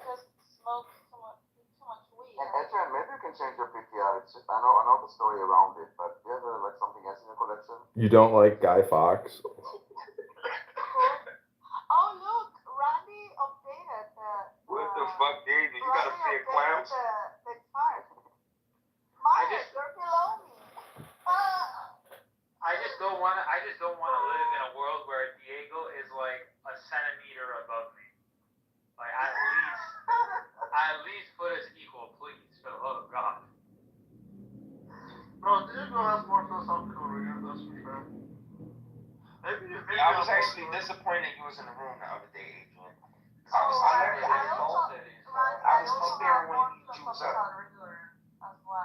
just smokes too much weed. And Adrian, maybe you can change your PTR. It's just, I know the story around it, but do you have like something else in your collection? You don't like Guy Fawkes? Oh look, Randy updated the. What the fuck, David? You gotta see a clown? The chart. Myers, you're below me. I just don't want to live in a world where Diego is like a centimeter above me. Like at least put us equal, please, for the love of God. No, Diego has more philosophical rigor, that's for sure. Maybe I was actually disappointed you was in the room the other day, Adrian. I was comparing when you Jews up.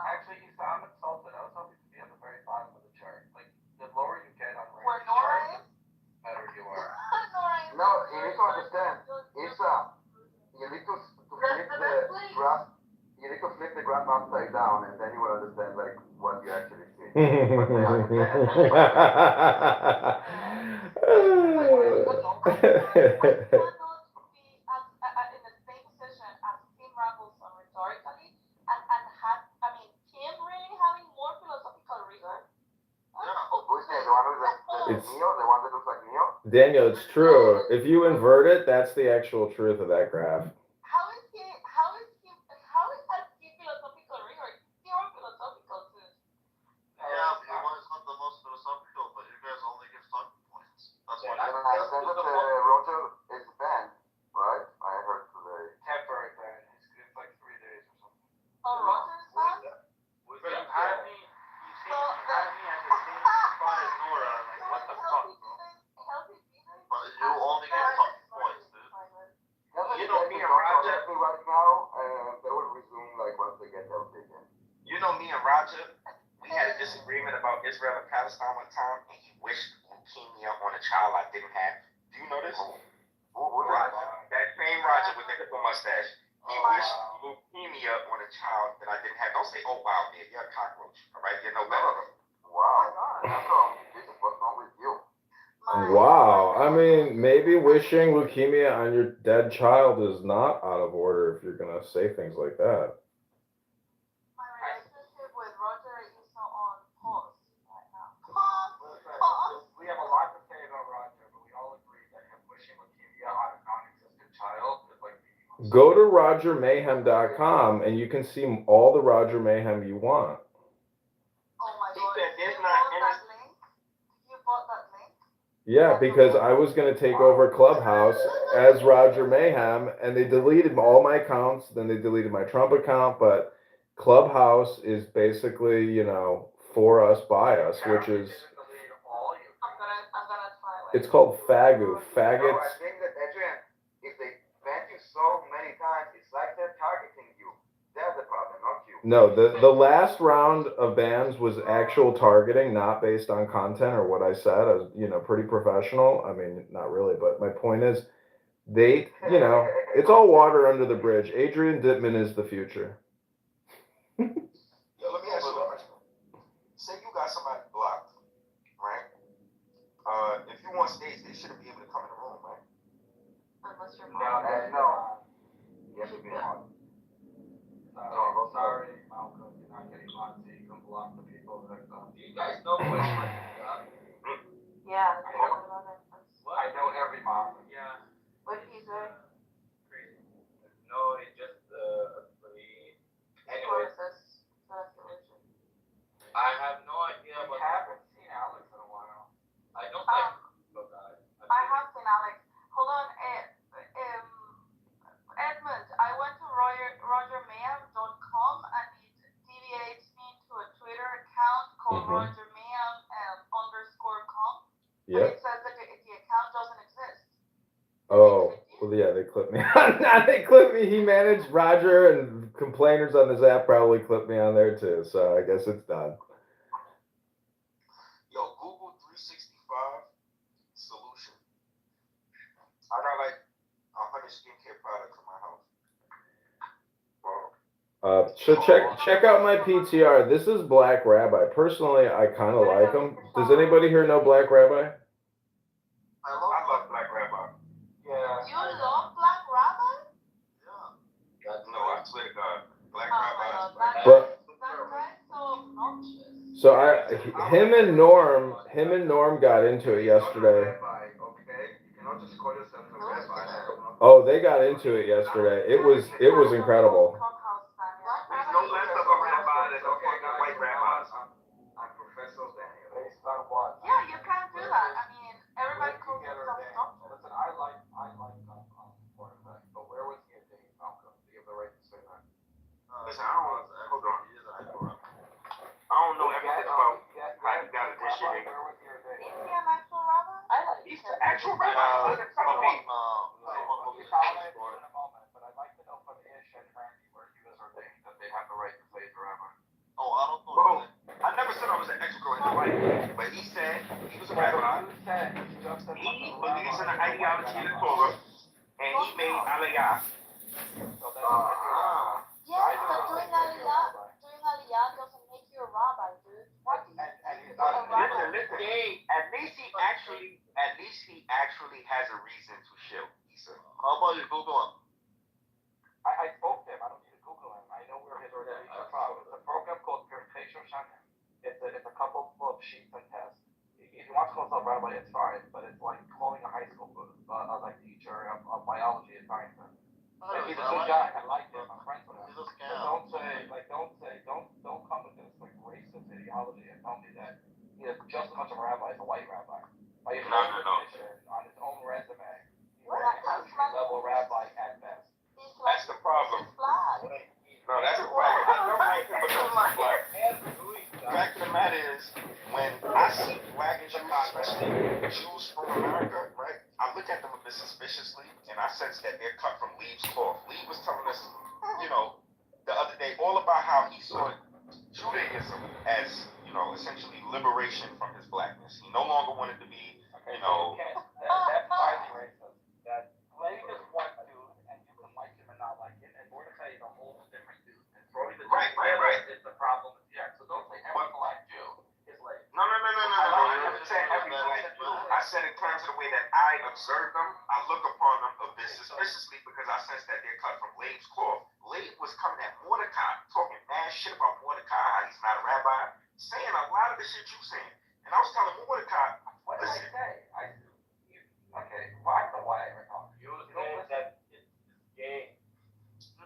Actually, I'm insulted. I was hoping to be at the very bottom of the chart. Like, the lower you get on Where Randy's Nora chart, is? the better you are. No, you need to understand. It's you need to flip the graph. You need to flip the graph upside down, and then you will understand like what you actually see. Daniel, it's true. If you invert it, that's the actual truth of that graph. How is that philosophical rigor? You're philosophical too. Yeah, one is not the most philosophical, but you guys only give talking points. That's why. I said that Roger is banned, right? I heard today. Temporary ban. It's like 3 days or something. Oh, Roger's banned? But you had me at the same spot as Nora. Like, what the fuck, bro? But you only get talking points, dude. You know me and Roger right now, they will resume like once they get healthy again. You know me and Roger, we had a disagreement about Israel and Palestine one time, and he wished leukemia on a child I didn't have. Do you know this? Roger, that same Roger with the hippo mustache. He wished leukemia on a child that I didn't have. Don't say, oh wow, man, you're a cockroach. All right, you're no better. Wow. What's wrong with you? Wow. I mean, maybe wishing leukemia on your dead child is not out of order if you're going to say things like that. My relationship with Roger is on pause right now. We have a lot to say about Roger, but we all agree that him wishing leukemia on a non-existent child is like Go to rogermayhem.com and you can see all the Roger Mayhem you want. Oh my He God. said You there's not bought that link? You bought that link? Yeah, because I was going to take over Clubhouse as Roger Mayhem, and they deleted all my accounts. Then they deleted my Trump account, but Clubhouse is basically, for us, by us, which is, I'm gonna try it. it's called Fagu. Faggots. No, I think that, Adrian, if they ban you so many times, it's like they're targeting you. They're the problem, not you. No, the last round of bans was actual targeting, not based on content or what I said. I was, pretty professional. I mean, not really, but my point is, they, it's all water under the bridge. Adrian Dittman is the future. Yo, let me ask you a question. Say you got somebody blocked, right? If you want stage, they shouldn't be able to come in the room, right? Unless you're No. You have to be on. Sorry, Malcolm, you're not getting blocked, so you can block the people that come. Do you guys know which one you got? Yeah. I know every mom. Yeah. What did he say? Crazy. No, it just They clipped me. He managed Roger, and complainers on this app probably clipped me on there too. So I guess it's done. Yo, Google 365 solution. I got like 100 skincare products in my house. So check out my PTR. This is Black Rabbi. Personally, I kind of like him. Does anybody here know Black Rabbi? I love Black Rabbi. Yeah. You love Black Rabbi? Yeah. No, I swear to God. Black Oh Rabbi my is God, Black that But- guy's so obnoxious. So him and Norm got into it yesterday. Rabbi, okay? You cannot just call yourself a rabbi. Oh, they got into it yesterday. It was incredible. There's no less of a rabbi than white rabbis. I'm Professor Daniel. Based on what? Yeah, you can't do that. I mean, everybody calls themselves doctors. Listen, I like quarterback, but where was he at Dave Malcolm? Do you have the right to say that? Listen, hold on. I don't know everything about how you got it this year. Is he an actual rabbi? I like He's the actual rabbi. Look at some of me. But I'd like to know from Ish and Randy where he was ordained that they have the right to say the rabbi. Oh, I don't know. I never said I was an expert in the Bible, but he said he was a rabbi. He believes in the ideology of the Torah, and he made aliyah. Yes, but doing aliyah doesn't make you a rabbi, dude. What? Listen. At least he actually has a reason to shill. How about you Google him? I spoke to him. I don't need to Google him. I know where his ordination from. It's a program called Purification Shanim. It's a couple of sheets and tests. If he wants to call himself rabbi, it's fine, but it's like calling a high school like teacher of biology and science. He's a good guy. I like him. I'm friends with him. But don't come with this like racist ideology and tell me that he is just as much of a rabbi as a white rabbi. By his own definition, on his own resume, he's an entry-level rabbi at best. That's the problem. No, that's the problem. I don't like him because he's black. The fact of the matter is, when I see black Chicago, especially Jews from America, right, I look at them a bit suspiciously, and I sense that they're cut from Lee's cloth. Lee was telling us, the other day, all about how he saw Judaism as, essentially liberation from his blackness. He no longer wanted to be, That's highly racist. That Blake is one dude, and you can like him and not like him, and Mordecai is a whole different dude. And throwing the Right. is the problem. Yeah, so don't say every black Jew is like. No. I never said every black Jew. I said in terms of the way that I observe them, I look upon them a bit suspiciously because I sense that they're cut from Laib's cloth. Laib was coming at Mordecai, talking mad shit about Mordecai, how he's not a rabbi, saying a lot of the shit you saying. And I was telling Mordecai, What did I say? Okay, why the why? You said that it's gay.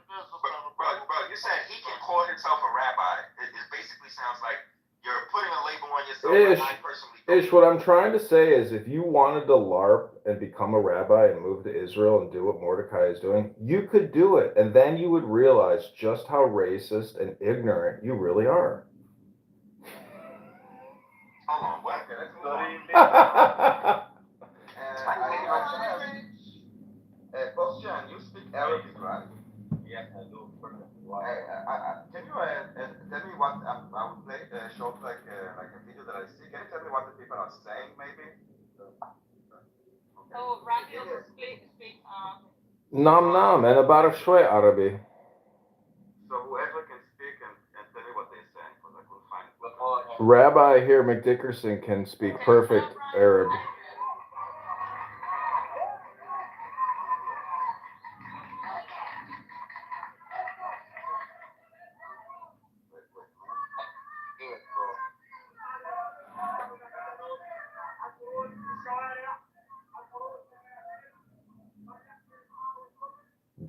But you said he can call himself a rabbi. It basically sounds like you're putting a label on yourself. I personally don't. What I'm trying to say is if you wanted to LARP and become a rabbi and move to Israel and do what Mordecai is doing, you could do it. And then you would realize just how racist and ignorant you really are. Hold on, what? Question, you speak Arabic, right? Yes, I do. Can you tell me what I would play a short like a video that I see? Can you tell me what the people are saying, maybe? So Randy also speaks Nam nam and about shwe Arabi. So whoever can speak and tell me what they're saying, because I couldn't find it. Rabbi here, McDickerson, can speak perfect Arab.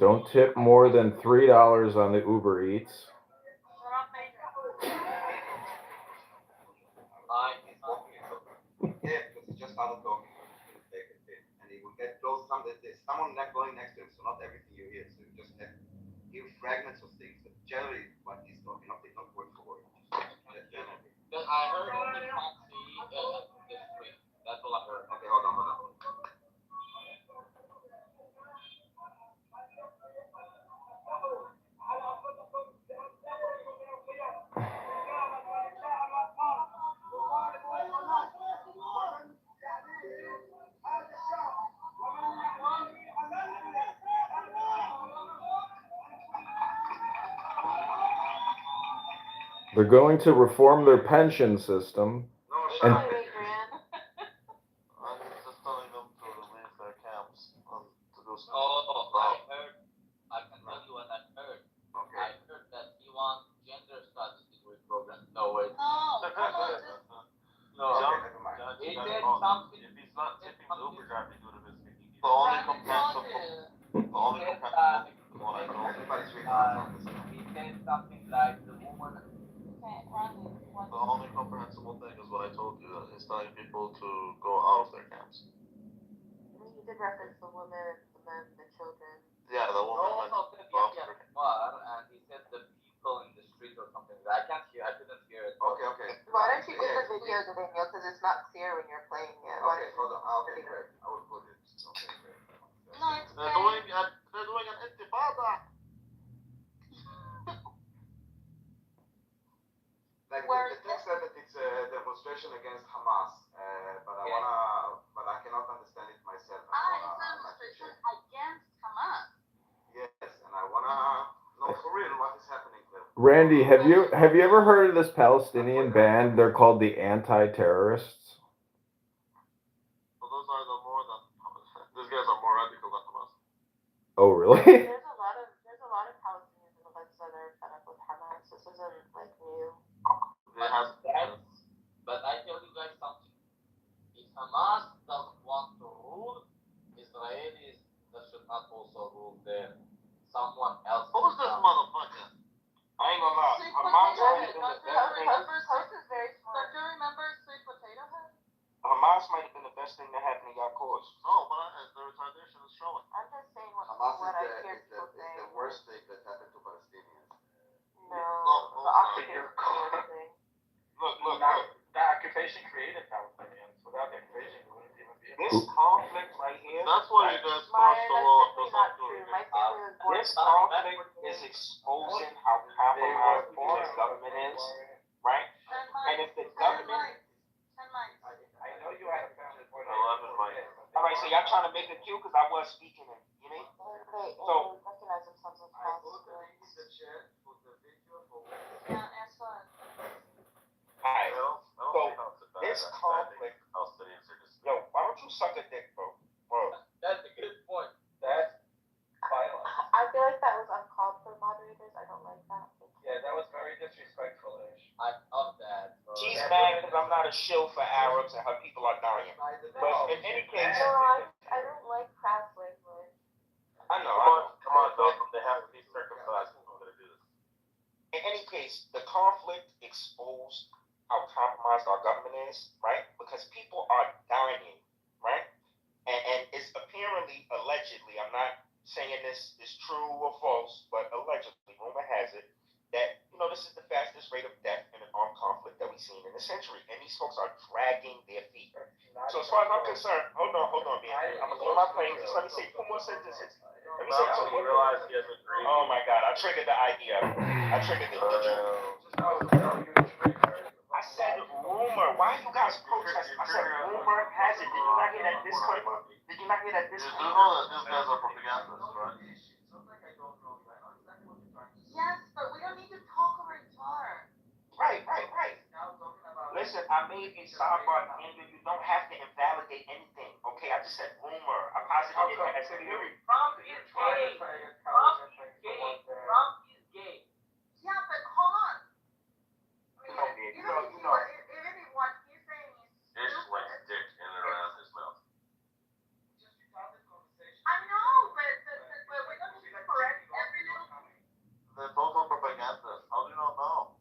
Don't tip more than $3 on the Uber Eats. Yeah, because he just started talking. And he will get close. There's someone going next to him, so not everything you hear. So you just hear fragments of things. But generally, what he's talking, not word for word. Generally. I heard only can't see this week. That's all I heard. Okay, hold on. They're going to reform their pension system. No, And- Hi, Adrian. I'm just telling them to leave their camps to do stuff. I heard. I can tell you what I heard. Okay. I heard that he wants gender studies degree program. No, wait. No, come on, just No, Okay, never mind. he said something. If he's not tipping the Uber driver, he would have been speaking. The only complaint of the only complaint what I told him, Everybody's reading on this. he said something like the woman. okay, Randy. What? The only comprehensible thing is what I told you. Is telling people to go out of their camps. I mean, he did reference the women, the men, the children. Yeah, the woman went Also said off Yahya their Kumar, and he said the people in the street or something. I can't hear. I couldn't hear it. Okay. Why don't you put the video, Daniel? Because it's not clear when you're playing it. Okay, hold on. Okay, great. I will put it. Okay, great. No, it's They're doing an intifada. Like Where- the text said that it's a demonstration against Hamas, but but I cannot understand it myself. it's a demonstration against Hamas. Yes, and I wanna know for real what is happening there. Randy, have you ever heard of this Palestinian band? They're called the Anti-Terrorists. So those are the more than these guys are more radical than Hamas. Oh, really? There's a lot of Palestinians in the West that are fed up with Hamas. This isn't like new. They have But I tell you guys something. If Hamas doesn't want to rule, Israelis that should not also rule there. Someone else. who's this motherfucker? I ain't gonna lie. Sweet Hamas potato might have head. been the Don't you best thing. Post is very smart. Don't you remember Sweet Potato Head? Hamas might have been the best thing that happened to your cause. No, but the retardation is showing. I'm just saying what Hamas I is hear people the say. worst thing that happened to Palestinians. No, Oh, the occupation is the worst thing. Look. The occupation created Palestinians. Without the occupation, we wouldn't even be. This conflict right here. That's why you guys Maya, crossed the that's wall. simply not true. My family was born. This conflict is exposing how compromised the government is, right? And if the government, I know you had a family for 11 miles. all right, so y'all trying to make a cue because I was speaking, you mean? They So- recognize themselves as Palestinians. Yeah, and so All right. I don't So, see how it's a bad this conflict- Palestinians are just. Yo, why don't you suck a dick, bro? That's a good point. That's violent. I feel like that was uncalled for, moderators. I don't like that. Yeah, that was very disrespectful-ish. I love that. Bro. She's mad because I'm not a shill for Arabs and her people are dying. But in any case, No, I don't like crass language. I know. Come on, Malcolm. They have to be circumcised in order to do this. In any case, the conflict exposed how compromised our government is, right? Because people are dying, right? And it's apparently, allegedly, I'm not saying this is true or false, but allegedly, rumor has it, that, this is the fastest rate of death in an armed conflict that we've seen in a century. And these folks are dragging their feet. So as far as I'm concerned, hold on, man. I'm going to go my plane. Just let me say 2 more sentences. Let me say Malcolm, 2 you more. realize he has a dream. Oh my God, I triggered the idea. I triggered the I said rumor. Why you guys protest? I said rumor has it. Did you not hear that disclaimer? Did you not hear that You do disclaimer? know that these guys are propagandists, right? Yes, but we don't need to talk over each other. Right. Listen, I made a sidebar in that you don't have to invalidate anything. Okay, I just said rumor. I posited it as theory. Trump is gay. Trump is gay. Yeah, but hold on. You know, man, Even if what he's saying is It's just like a dick in and around his mouth. I know, but we don't need to correct every little thing. They're total propagandists. How do you not know?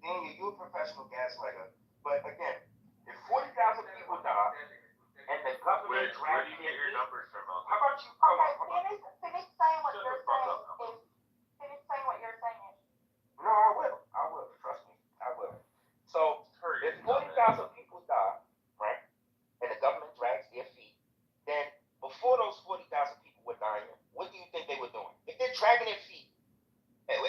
Daniel, you're a professional gaslighter. But again, if 40,000 people die and the government Where do drags you their get your feet, numbers from, Malcolm? how about you? Okay, finish saying what Shut you're the fuck saying. up, Malcolm. Finish saying what you're saying. No, I will. Trust me. I will. So, if 40,000 people die, right, and the government drags their feet, then before those 40,000 people were dying, what do you think they were doing? If they're dragging their feet at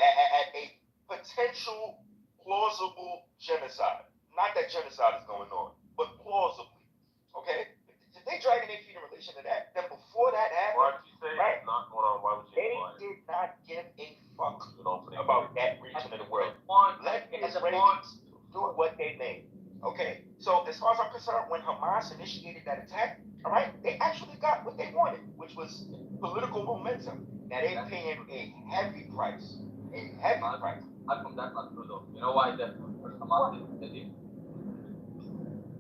a potential plausible genocide, not that genocide is going on, but plausibly, okay? If they dragging their feet in relation to that, then before that Why happened, did you say right? it's not going on? Why would you they imply it? did not give a fuck Good opening. about that region of the world. Let them towards doing what they made. Okay, so as far as I'm concerned, when Hamas initiated that attack, all right, they actually got what they wanted, which was political momentum. Now they're paying a heavy price. A heavy price. How come that's not true though? You know why that Hamas did?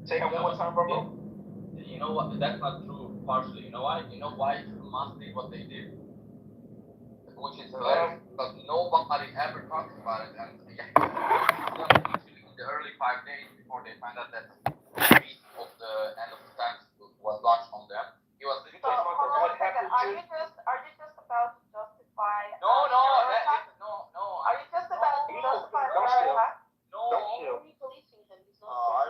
Say that one more time, bro. You know what? That's not true partially. You know why? You know why Hamas did what they did? Which is hilarious because nobody ever talks about it. And actually in the early 5 days before they find out that the beast of the end of the times was launched on them, he was literally So, hold on a second. Are you just about to justify? No. Are you just about to justify the attack? No. Why are you policing him? He's not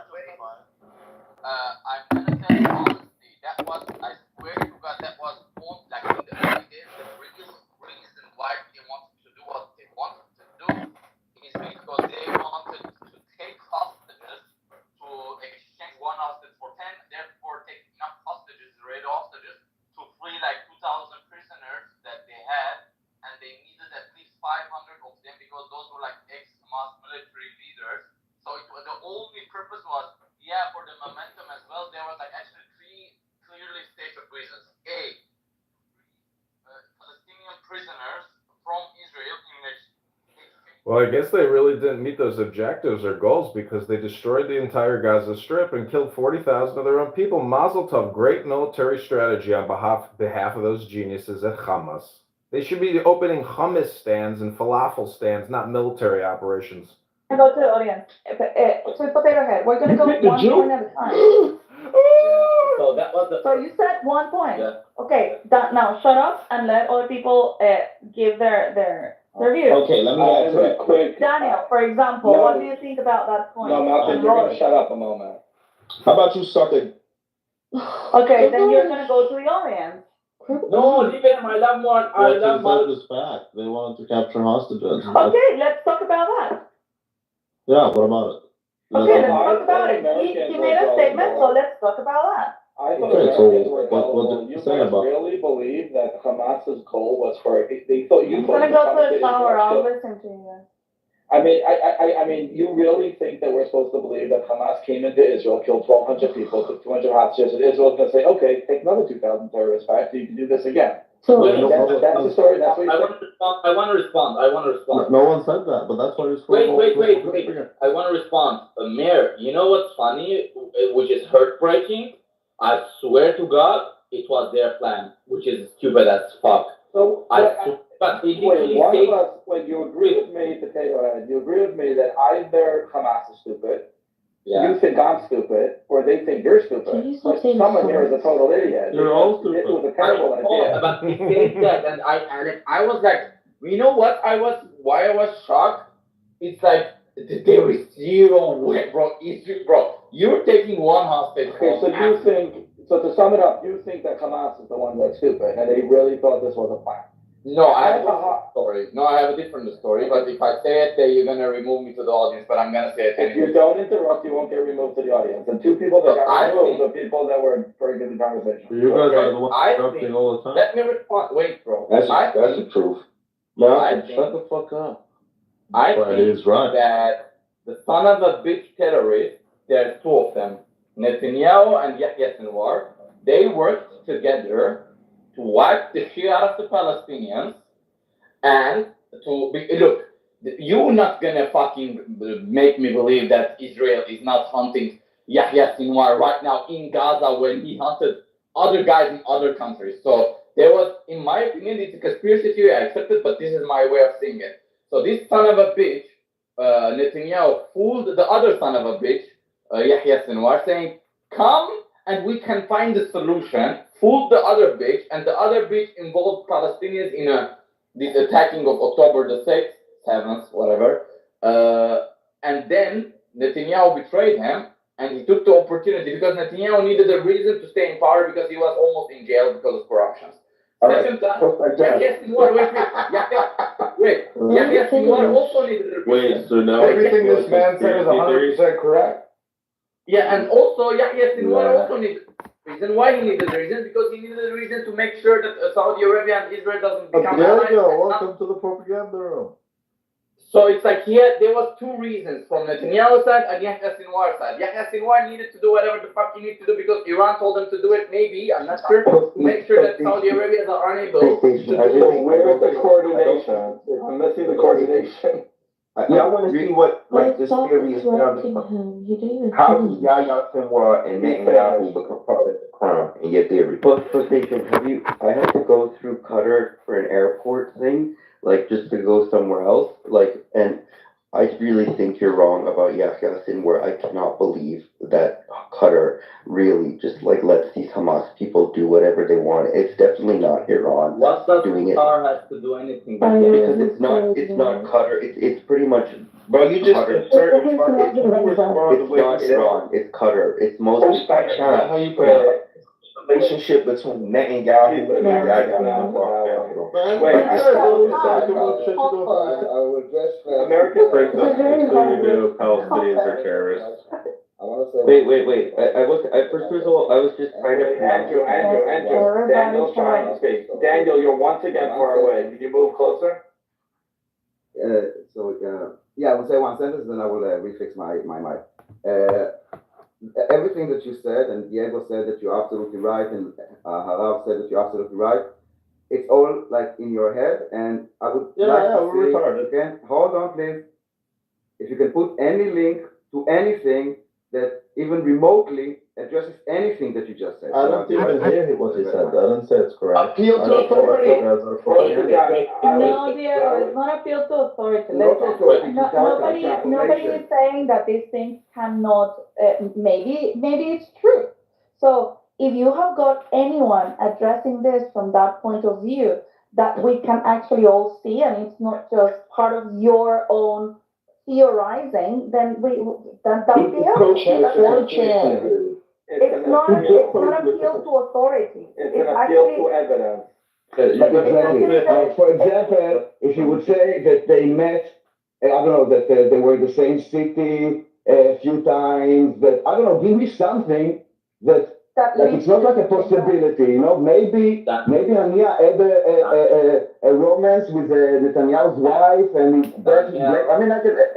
I'm gonna tell you honestly, that was, I swear to God, that was like in the early days, the real reason why they wanted to do what they wanted to do is because they wanted to take hostages, to exchange one hostage for 10, therefore take enough hostages, Israeli hostages, to free like 2,000 prisoners that they had, and they needed at least 500 of them because those were like ex-Hamas military leaders. So the only purpose was, for the momentum as well, there was like actually 3 clearly stated reasons. A, Palestinian prisoners from Israel in exchange. Well, I guess they really didn't meet those objectives or goals because they destroyed the entire Gaza Strip and killed 40,000 of their own people. Mazel tov, great military strategy on behalf of those geniuses at Hamas. They should be opening hummus stands and falafel stands, not military operations. Go to the audience. So Potato Head, we're gonna go one point at a time. So that was the. So you said 1 point. Yeah. Okay, now shut up and let other people give their view. Okay, let me answer it quick. Daniel, for example, what do you think about that point? No, Malcolm, you're gonna shut up a moment. How about you suck it? Okay, then you're gonna go to the audience. No, leave it. I love more. I love more. What you said was fact. They wanted to capture hostages. Okay, let's talk about that. Yeah, what about it? Okay, let's talk about it. He made a statement, so let's talk about that. I thought Okay, so Americans were what gullible. did you You say guys about it? really believe that Hamas's goal was for they thought you I'm thought gonna you go were to the coming tower. I'll Israel. listen to you. I mean, you really think that we're supposed to believe that Hamas came into Israel, killed 1,200 people, took 200 hostages, and Israel's going to say, okay, take another 2,000 terrorists back, so you can do this again. So That's the story. That's what you said. I want to respond. No one said that, but that's why you're Wait. I want to respond. Mayor, you know what's funny, which is heartbreaking? I swear to God, it was their plan, which is stupid as fuck. So, But wait, one of us, you agree with me, Potato Head, you agree with me that either Hamas is stupid, you think I'm stupid, or they think you're stupid. But someone here is a total idiot. You're all stupid. It was a terrible idea. But he said that, and I was like, you know what? Why I was shocked? It's like there was zero way, bro. You're taking one hostage. Okay, so to sum it up, you think that Hamas is the one that's stupid, and they really thought this was a plan. No, I have a different story. No, I have a different story. But if I say it, then you're gonna remove me to the audience. But I'm gonna say it If anyway. you don't interrupt, you won't get removed to the audience. And 2 people that got removed are people that were very good in the conversation. You guys are the ones interrupting all the time. Let me respond. Wait, bro. That's the truth. No, Shut the fuck up. I But think he's right. that the son of a bitch terrorist, there's 2 of them, Netanyahu and Yahya Sinwar, they worked together to wipe the shit out of the Palestinians and look, you're not gonna fucking make me believe that Israel is not hunting Yahya Sinwar right now in Gaza when he hunted other guys in other countries. So there was, in my opinion, it's a conspiracy theory, I accept it, but this is my way of seeing it. So this son of a bitch, Netanyahu, fooled the other son of a bitch, Yahya Sinwar, saying, come and we can find the solution, fooled the other bitch, and the other bitch involved Palestinians in this attacking of October the 6th, 7th, whatever, and then Netanyahu betrayed him, and he took the opportunity because Netanyahu needed a reason to stay in power because he was almost in jail because of corruption. Second time, Yahya Sinwar, Yahya Sinwar also needed a reason. Wait, so now Everything this man said is 100% correct. Yeah, and also Yahya Sinwar also needed reason. Why he needed a reason? Because he needed a reason to make sure that Saudi Arabia and Israel doesn't become there allies. you go. Welcome to the propaganda room. So it's like there was two reasons from Netanyahu's side and Yahya Sinwar's side. Yahya Sinwar needed to do whatever the fuck he needed to do because Iran told him to do it. Maybe, I'm not sure. To make sure that Saudi Arabia are unable to do it. Where's the coordination? I'm missing the coordination. Yeah, I want to see what this theory is about. How do Yahya Sinwar and Netanyahu become part of the crown in your theory? But Jason, I had to go through Qatar for an airport thing, like just to go somewhere else, and I really think you're wrong about Yahya Sinwar. I cannot believe that Qatar really just lets these Hamas people do whatever they want. It's definitely not Iran What does doing Qatar has to do anything? because it's not Qatar. It's pretty much. Bro, you just Qatar. inserted fucking It's not Iran. It's Qatar. It's mostly That's how you put a relationship between Netanyahu and Yahya Sinwar. American Palestinians are terrorists. Wait. First of all, I was just trying to pronounce Andrew. Daniel's trying to speak. Daniel, you're once again far away. Can you move closer? I will say one sentence, then I will refix my mic. Everything that you said, and Diego said that you're absolutely right, and Harav said that you're absolutely right. It's all in your head, and I would we're retarded. again, hold on, please. If you can put any link to anything that even remotely addresses anything that you just said. I don't even hear what he said. I don't say it's correct. No, Diego, it's not appeal to authority. Nobody is saying that these things cannot. Maybe it's true. So if you have got anyone addressing this from that point of view, that we can actually all see, and it's not just part of your own theorizing, then that would be helpful. It's not appeal to authority. It's an appeal to evidence. For example, if you would say that they met, I don't know, that they were in the same city a few times, that, I don't know, give me something that it's not like a possibility, maybe Hania had a romance with Netanyahu's wife, and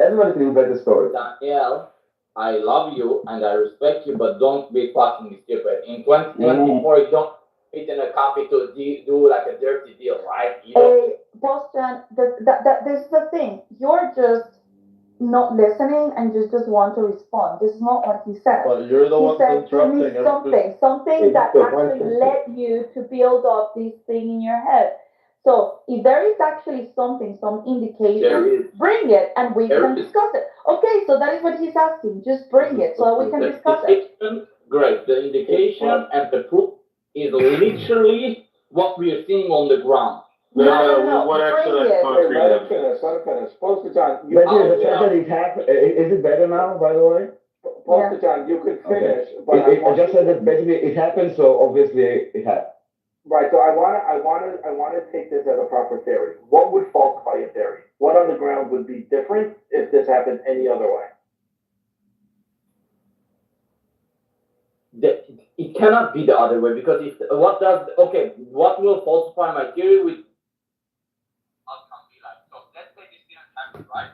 everybody can invent a story. Daniel, I love you and I respect you, but don't be fucking stupid. In 2024, you don't fit in a coffee to do like a dirty deal, right? Boston, this is the thing. You're just not listening and just want to respond. This is not what he said. But you're the one interrupting. Give me something that actually led you to build up this thing in your head. So if there is actually something, some indication, bring it and we can discuss it. Okay, so that is what he's asking. Just bring it so we can discuss it. Great. The indication and the proof is literally what we are seeing on the ground. No. What actually concrete evidence? Is it better now, by the way? Pastor John, you could finish, but I just said that basically it happened, so obviously it happened. Right, so I want to take this as a proper theory. What would falsify your theory? What on the ground would be different if this happened any other way? It cannot be the other way, because what will falsify my theory with outcome be like? So let's say this didn't happen, right?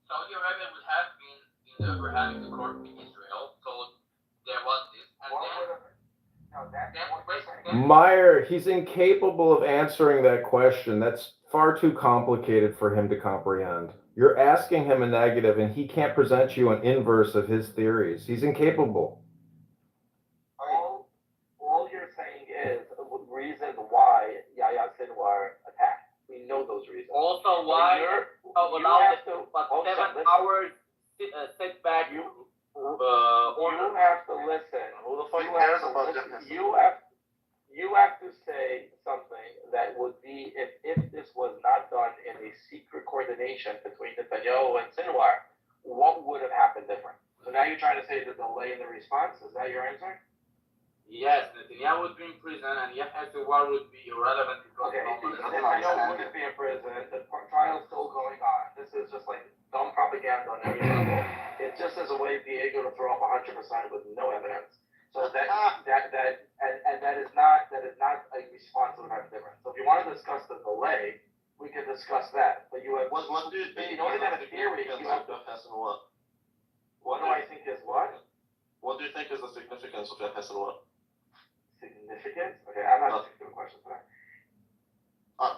Saudi Arabia would have been in the Abrahamic Accord with Israel, so there was this, and Meyer, he's incapable of answering that question. That's far too complicated for him to comprehend. You're asking him a negative, and he can't present you an inverse of his theories. He's incapable. All you're saying is the reason why Yahya Sinwar attacked. We know those reasons. also why allow the 7 hours setback. You have to listen. Who the fuck cares about this? You have to say something that would be if this was not done in a secret coordination between Netanyahu and Sinwar, what would have happened different? So now you're trying to say the delay in the response. Is that your answer? Yes, Netanyahu would be in prison, and Yahya Sinwar would be irrelevant because Netanyahu wouldn't be in prison. The trial's still going on. This is just like dumb propaganda on every level. It's just as a way for Diego to throw up 100% with no evidence. So that is not a response to the difference. So if you want to discuss the delay, we can discuss that. But you have, What do you think? in order to have a theory, you have to. What do I think is what? What do you think is the significance of Yahya Sinwar? Significance? Okay, I'm not asking the question for that.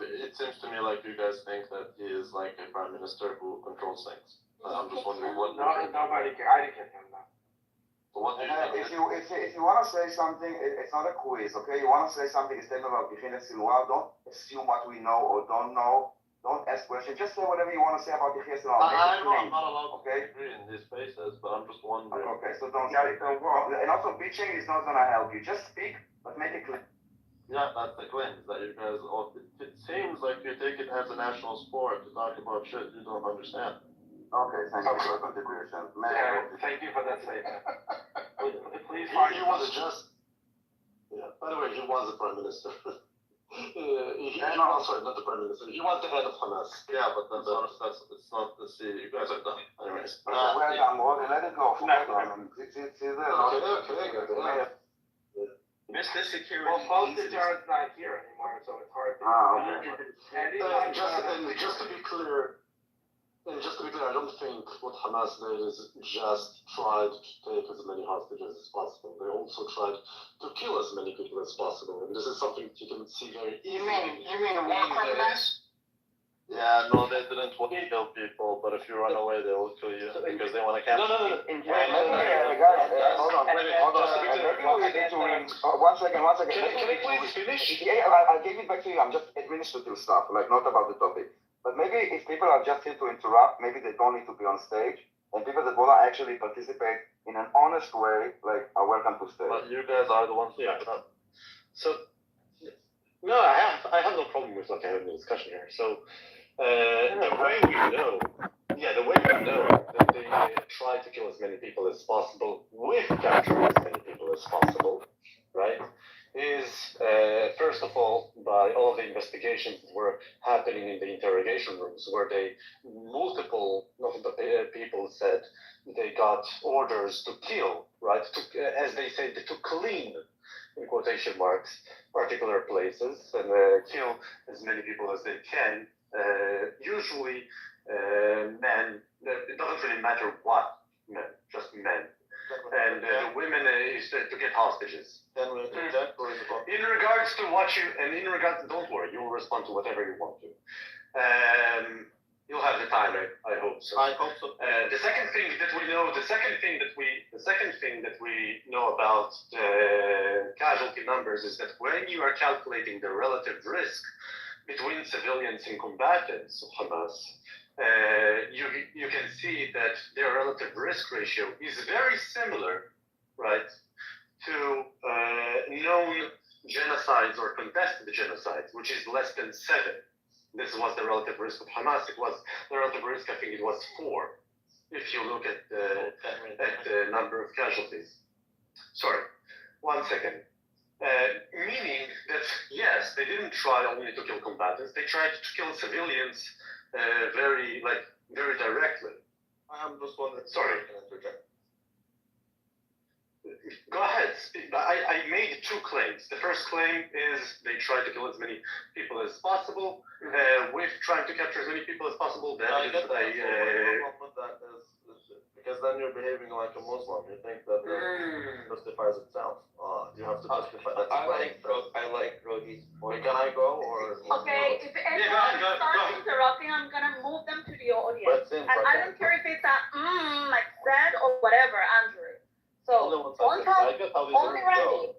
It seems to me like you guys think that he is like a prime minister who controls things. I'm just wondering what. No, nobody can. I didn't get him now. So what do you think? If you want to say something, it's not a quiz, okay? You want to say something, a statement about Yahya Sinwar, don't assume what we know or don't know. Don't ask questions. Just say whatever you want to say about Yahya Sinwar. I'm not allowed to agree in these spaces, but I'm just wondering. Okay, so don't say it. And also, bitching is not going to help you. Just speak, but make it clear. Yeah, that's the claim, that you guys all, it seems like you take it as a national sport to talk about shit you don't understand. Okay, thank you for the contribution. Thank you for that statement. Please He was just, by the way, he was the prime minister. Sorry, not the prime minister. He was the head of Hamas. Yeah, but it's not the you guys are done. Anyways. Well done, Morgan. Let it go. Mr. Security. Well, postage are not here anymore, so it's hard to. And just to be clear, I don't think what Hamas did is just tried to take as many hostages as possible. They also tried to kill as many people as possible, and this is something you can see very easily. You mean war criminals? Yeah, no, they didn't want to kill people, but if you run away, they will kill you because they want to capture you. Guys, hold on. One second. Can I please finish? Yeah, I'll give it back to you. I'm just administrative stuff, like not about the topic. But maybe if people are just here to interrupt, maybe they don't need to be on stage. And people that want to actually participate in an honest way, like, are welcome to stay. But you guys are the ones who So, no, I have no problem with like having a discussion here. So, the way we know that they try to kill as many people as possible with capturing as many people as possible, right? Is first of all by all the investigations that were happening in the interrogation rooms, where multiple people said they got orders to kill, right? As they say, to clean, in quotation marks, particular places and kill as many people as they can. Usually, men. It doesn't really matter what men, just men. And the women is to get hostages. In regards to don't worry, you will respond to whatever you want to. You'll have the time, I hope so. I hope so. The second thing that we know about casualty numbers is that when you are calculating the relative risk between civilians and combatants of Hamas, you can see that their relative risk ratio is very similar, right, to known genocides or contested genocides, which is less than 7. This was the relative risk of Hamas. It was the relative risk, I think it was 4, if you look at the number of casualties. Sorry, 1 second. Meaning that, yes, they didn't try only to kill combatants, they tried to kill civilians very directly. I'm just wondering. Sorry. Go ahead. I made 2 claims. The first claim is they tried to kill as many people as possible. With trying to capture as many people as possible. The evidence that because then you're behaving like a Muslim. You think that justifies itself. You have to justify that. I like Rodi's point. Can I go or? Okay, if anyone starts interrupting, I'm gonna move them to the audience. And I don't care if it's like Fred or whatever, Andrew. So one time, only Randy.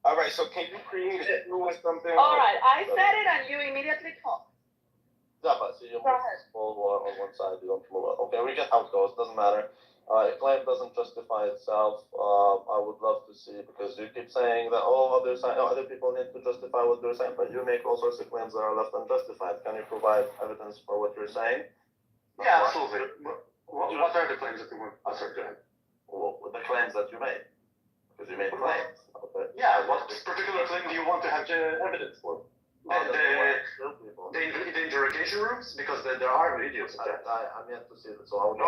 All right, so can you create a new or something? All right, I said it and you immediately talk. Yeah, but see, you move on one side, you don't move on. Okay, we get how it goes, doesn't matter. If claim doesn't justify itself, I would love to see, because you keep saying that, other people need to justify what they're saying, but you make all sorts of claims that are left unjustified. Can you provide evidence for what you're saying? Yeah, absolutely. What are the claims that you want? Oh, sorry, go ahead. Well, the claims that you made. Because you made claims. Okay. Yeah, what particular claim do you want to have evidence for? The interrogation rooms? Because there are videos of that. I'm yet to see that, so I would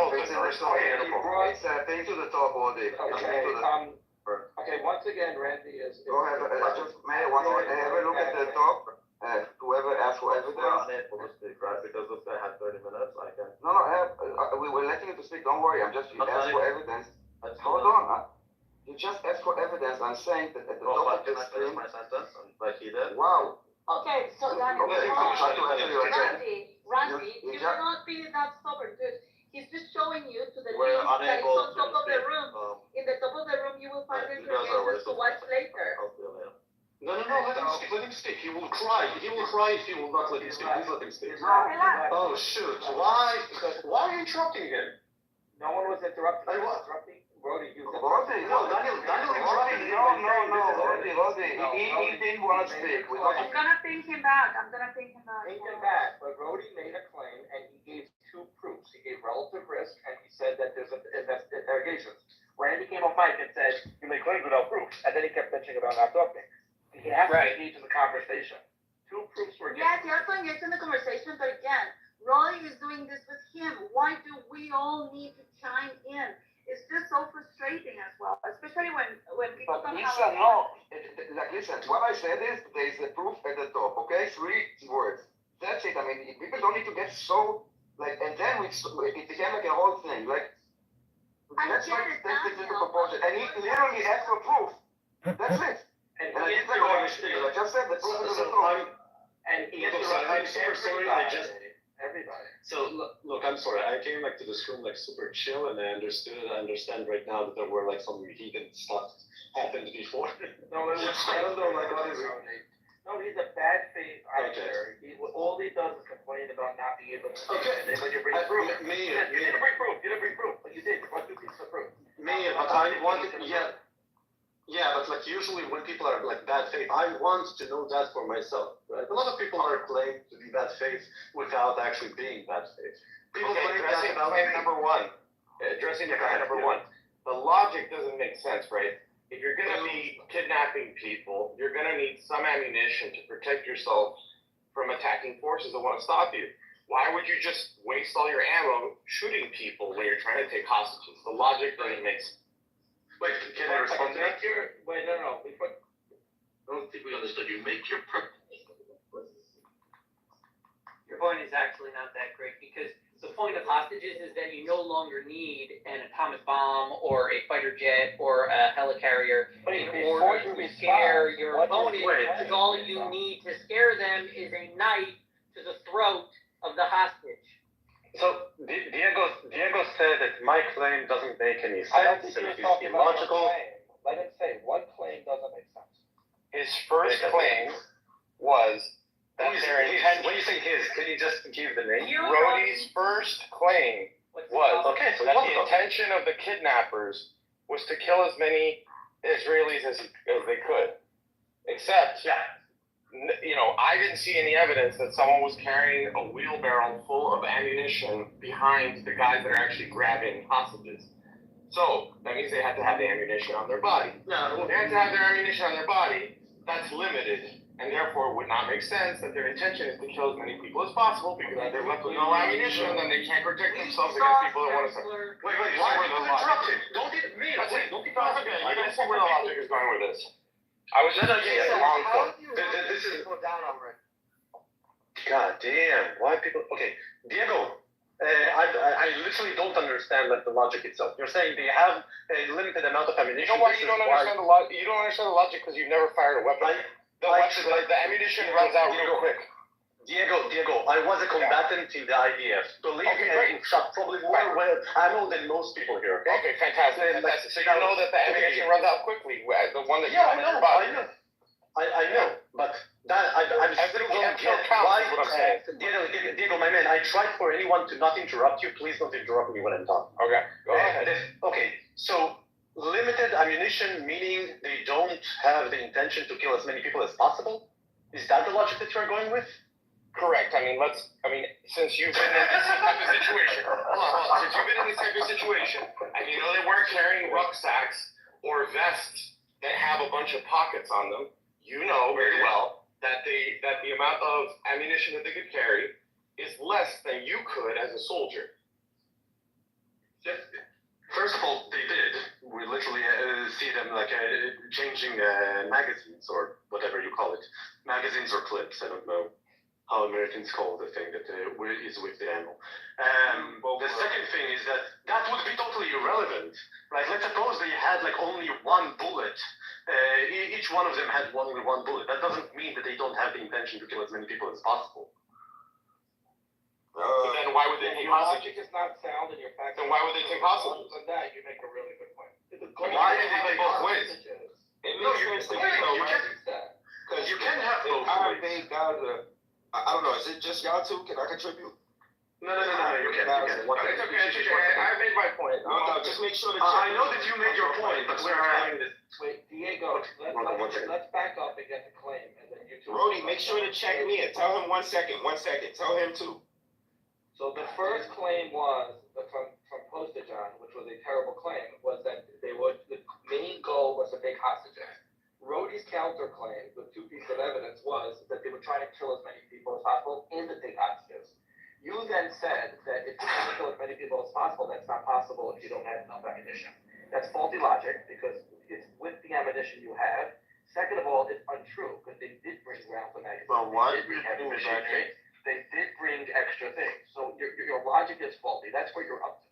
Take to the top all day. Okay, once again, Randy is. Go ahead. Just have a look at the top. To whoever asked for We're evidence. unable to speak, right? Because this guy had 30 minutes. I can. No, we were letting you to speak. Don't worry. You asked for evidence. Hold on. You just asked for evidence. I'm saying that at the top of Can the I finish screen. my sentence? Like he did. Wow. Okay, so Daniel, Randy, you cannot be that stubborn, dude. He's just showing you to the We're link that is unable on top of the speak. room. In the top of the room, you will find the You guys are information to racist. watch later. I'll see you later. No, let him speak, let him speak. He will cry. He will cry if you will not let him speak. Please let him speak. Relax. Oh, shoot. Why are you interrupting him? No one was interrupting. I was interrupting. Brody, you No, Daniel interrupted him. Rodi. He didn't want to speak. I'm gonna ping him back. Ping him back, but Brody made a claim and he gave two proofs. He gave relative risk and he said that there's interrogations. Randy came on mic and said, you make claims without proof. And then he kept bitching about not talking. He has to engage in the conversation. Two proofs were given. Yes, he has to engage in the conversation, but again, Rolly is doing this with him. Why do we all need to chime in? It's just so frustrating as well, especially when people But don't Lisa, have no. Like, listen, what I said is there's a proof at the top, okay? 3 words. That's it. I mean, people don't need to get so, like, and then it became like a whole thing. Like, let's not take this into proportion. And he literally asked for proof. That's it. And I didn't like what I just said the proof is the proof. And he I'm super sorry. everybody. So look, I'm sorry. I came to this room super chill, and I understand right now that there were some heated stuff happened before. No, it was, I don't know what is it. No, he's a bad faith actor. All he does is complain about not being able to. Okay. And then when you bring proof, you didn't bring proof, but you did. What 2 pieces of proof? But I wanted, yeah, but usually when people are bad faith, I want to know that for myself, right? A lot of people are claimed to be bad faith without actually being bad faith. People claim that about claim number one. Addressing the claim number one. The logic doesn't make sense, right? If you're going to be kidnapping people, you're going to need some ammunition to protect yourself from attacking forces that want to stop you. Why would you just waste all your ammo shooting people when you're trying to take hostages? The logic doesn't make sense. Wait, can I respond to that? Wait, no. I don't think we understood. You make your purpose. Your point is actually not that great because the point of hostages is that you no longer need an atomic bomb or a fighter jet or a helicarrier in order to scare your opponent. Because all you need to scare them is a knife to the throat of the hostage. So Diego said that my claim doesn't make any sense. I don't think he was talking about illogical. one claim. Let him say what claim doesn't make sense. His first claim was that their intention. When you say his, can you just give the name? Rodi's first claim was that the intention of the kidnappers was to kill as many Israelis as they could. Except, I didn't see any evidence that someone was carrying a wheelbarrow full of ammunition behind the guys that are actually grabbing hostages. So, that means they had to have the ammunition on their body. No, they had to have their ammunition on their body. That's limited, and therefore it would not make sense that their intention is to kill as many people as possible, because if they're left with no ammunition, then they can't protect themselves against people that want to say. Wait, why are you interrupting? Don't get me. Don't be okay. You're going to see where the logic is going with this. I was just looking at the wrong foot. This is God damn. Why people? Okay, Diego. I literally don't understand the logic itself. You're saying they have a limited amount of ammunition. You know why you don't understand the logic? You don't understand the logic because you've never fired a weapon. The ammunition runs out real quick. Diego, I was a combatant in the IDF. Believe me, shot probably more ammo than most people here. Okay, fantastic. So you know that the ammunition runs out quickly. The one that you have in your body. I know, but I'm still don't get why. Diego, my man, I tried for anyone to not interrupt you. Please don't interrupt me when I'm talking. Okay, go ahead. Okay, so limited ammunition meaning they don't have the intention to kill as many people as possible. Is that the logic that you're going with? Correct. Since you've been in this type of situation, since you've been in this type of situation, and you know they weren't carrying rucksacks or vests that have a bunch of pockets on them, you know very well that the amount of ammunition that they could carry is less than you could as a soldier. First of all, they did. We literally see them changing magazines or whatever you call it, magazines or clips. I don't know. how Americans call the thing that is with the ammo. The second thing is that would be totally irrelevant, right? Let's suppose they had like only one bullet. Each one of them had only one bullet. That doesn't mean that they don't have the intention to kill as many people as possible. But then why would they take Your logic hostages? is not sound and your facts. Then why would they take hostages? Other than that, you make a really good point. Why did they both ways? It No, makes sense to me, you though, can, right? Because you can have both ways. I don't know, is it just y'all two? Can I contribute? No, you can. It's okay, TJ, I made my point. No, just make sure that I know that you made your point, but we're having this. Wait, Diego, let's back up and get the claim, and then you two. Rody, make sure to check me in. Tell him 1 second. Tell him too. So the first claim was from Postage on, which was a terrible claim, was that the main goal was to take hostages. Rody's counterclaim, with 2 pieces of evidence, was that they were trying to kill as many people as possible and to take hostages. You then said that if you want to kill as many people as possible, that's not possible if you don't have enough ammunition. That's faulty logic because it's with the ammunition you have. Second of all, it's untrue because they did bring rounds of magazines. Well, why They did bring did you heavy bring machine guns. They did bring extra things. So your logic is faulty. That's what you're up to.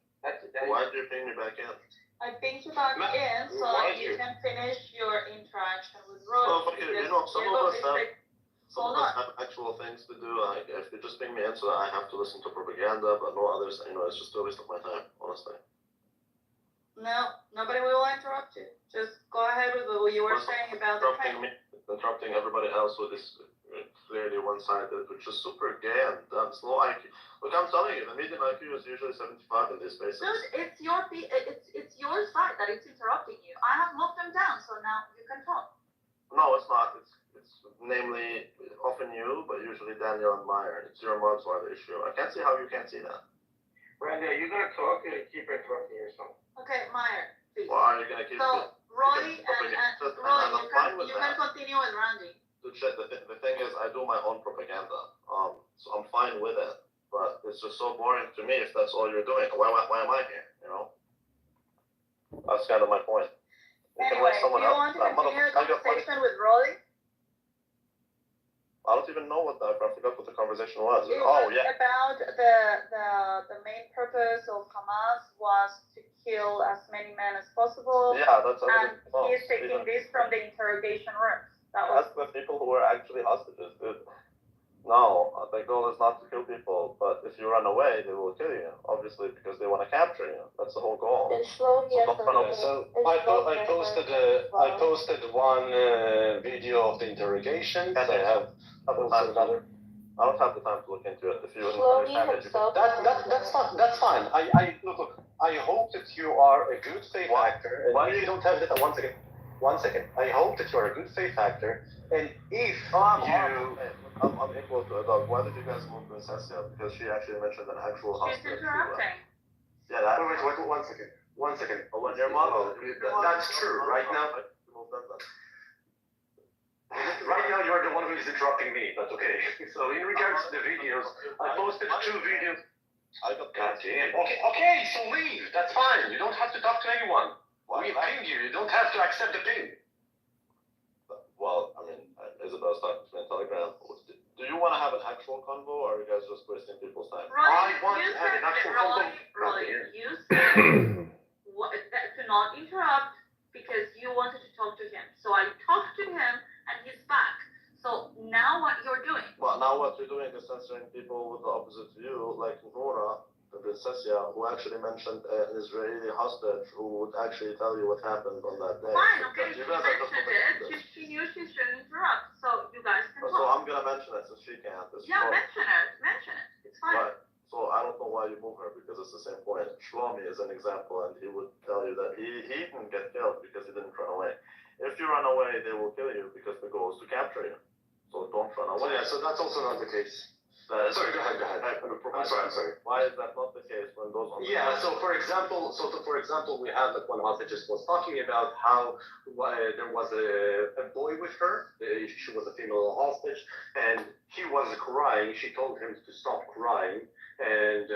Why did you bring me back in? I think you back in so why you you? can finish your interaction with Well, Rose. okay, because some Diego of us is have, like, some hold of us on. have actual things to do. Like, if you just bring me in, so I have to listen to propaganda, but no others, it's just a waste of my time, honestly. No, nobody will interrupt you. Just go ahead with what you were saying about the claim. Interrupting everybody else with this clearly one-sided, which is super gay and that's low IQ. Look, I'm telling you, the median IQ is usually 75 in these spaces. Dude, it's your side that it's interrupting you. I have moved them down, so now you can talk. No, it's not. It's namely often you, but usually Daniel and Meyer. It's your mods who are the issue. I can't see how you can't see that. Randy, are you gonna talk or keep interrupting yourself? Okay, Meyer, please. Well, are you gonna keep? So, Roy and Roy, you can continue with Randy. The thing is, I do my own propaganda, so I'm fine with it. But it's just so boring to me if that's all you're doing. Why am I here? That's kind of my point. Anyway, do you want to continue the conversation with Roy? I don't even know I forgot what the conversation was. It was about the main purpose of Hamas was to kill as many men as possible. Yeah, that's and he's taking this from the interrogation rooms. That's the people who are actually hostages, dude. No, the goal is not to kill people, but if you run away, they will kill you, obviously, because they want to capture you. That's the whole goal. So I posted one video of the interrogation. I don't have the time to look into it. If you understand it, that's fine. Look. I hope that you are a good faith actor. Why you don't have that? 1 second. I hope that you are a good faith actor, and if I'm equal to a dog. Why did you guys move to Cecilia? Because she actually mentioned an actual She's interrupting. Yeah, wait, 1 second. 1 second. When your mom, That's true. Right now, you are the one who is interrupting me, but okay. So in regards to the videos, I posted 2 videos. God damn. Okay, so leave. That's fine. You don't have to talk to anyone. We ping you. You don't have to accept the ping. Well, I mean, Isabel's talking to me on Telegram. Do you want to have an actual convo, or are you guys just wasting people's time? Roy, I want to have an actual convo. Roy, you said to not interrupt because you wanted to talk to him. So I talked to him, and he's back. So now what you're doing? Well, now what you're doing is censoring people with the opposite view, like Nora, the Princessia, who actually mentioned an Israeli hostage who would actually tell you what happened on that day. Fine, okay, she mentioned it. She knew she shouldn't interrupt. So you guys can talk. So I'm going to mention it since she can't. Mention it. It's fine. Right. So I don't know why you move her, because it's the same point. Shlomi is an example, and he would tell you that he didn't get killed because he didn't run away. If you run away, they will kill you because the goal is to capture you. So don't run away. So that's also not the case. Sorry, go ahead. I'm sorry. Why is that not the case when those on the So for example, we have like one hostage was talking about how there was a boy with her. She was a female hostage, and he was crying. She told him to stop crying, and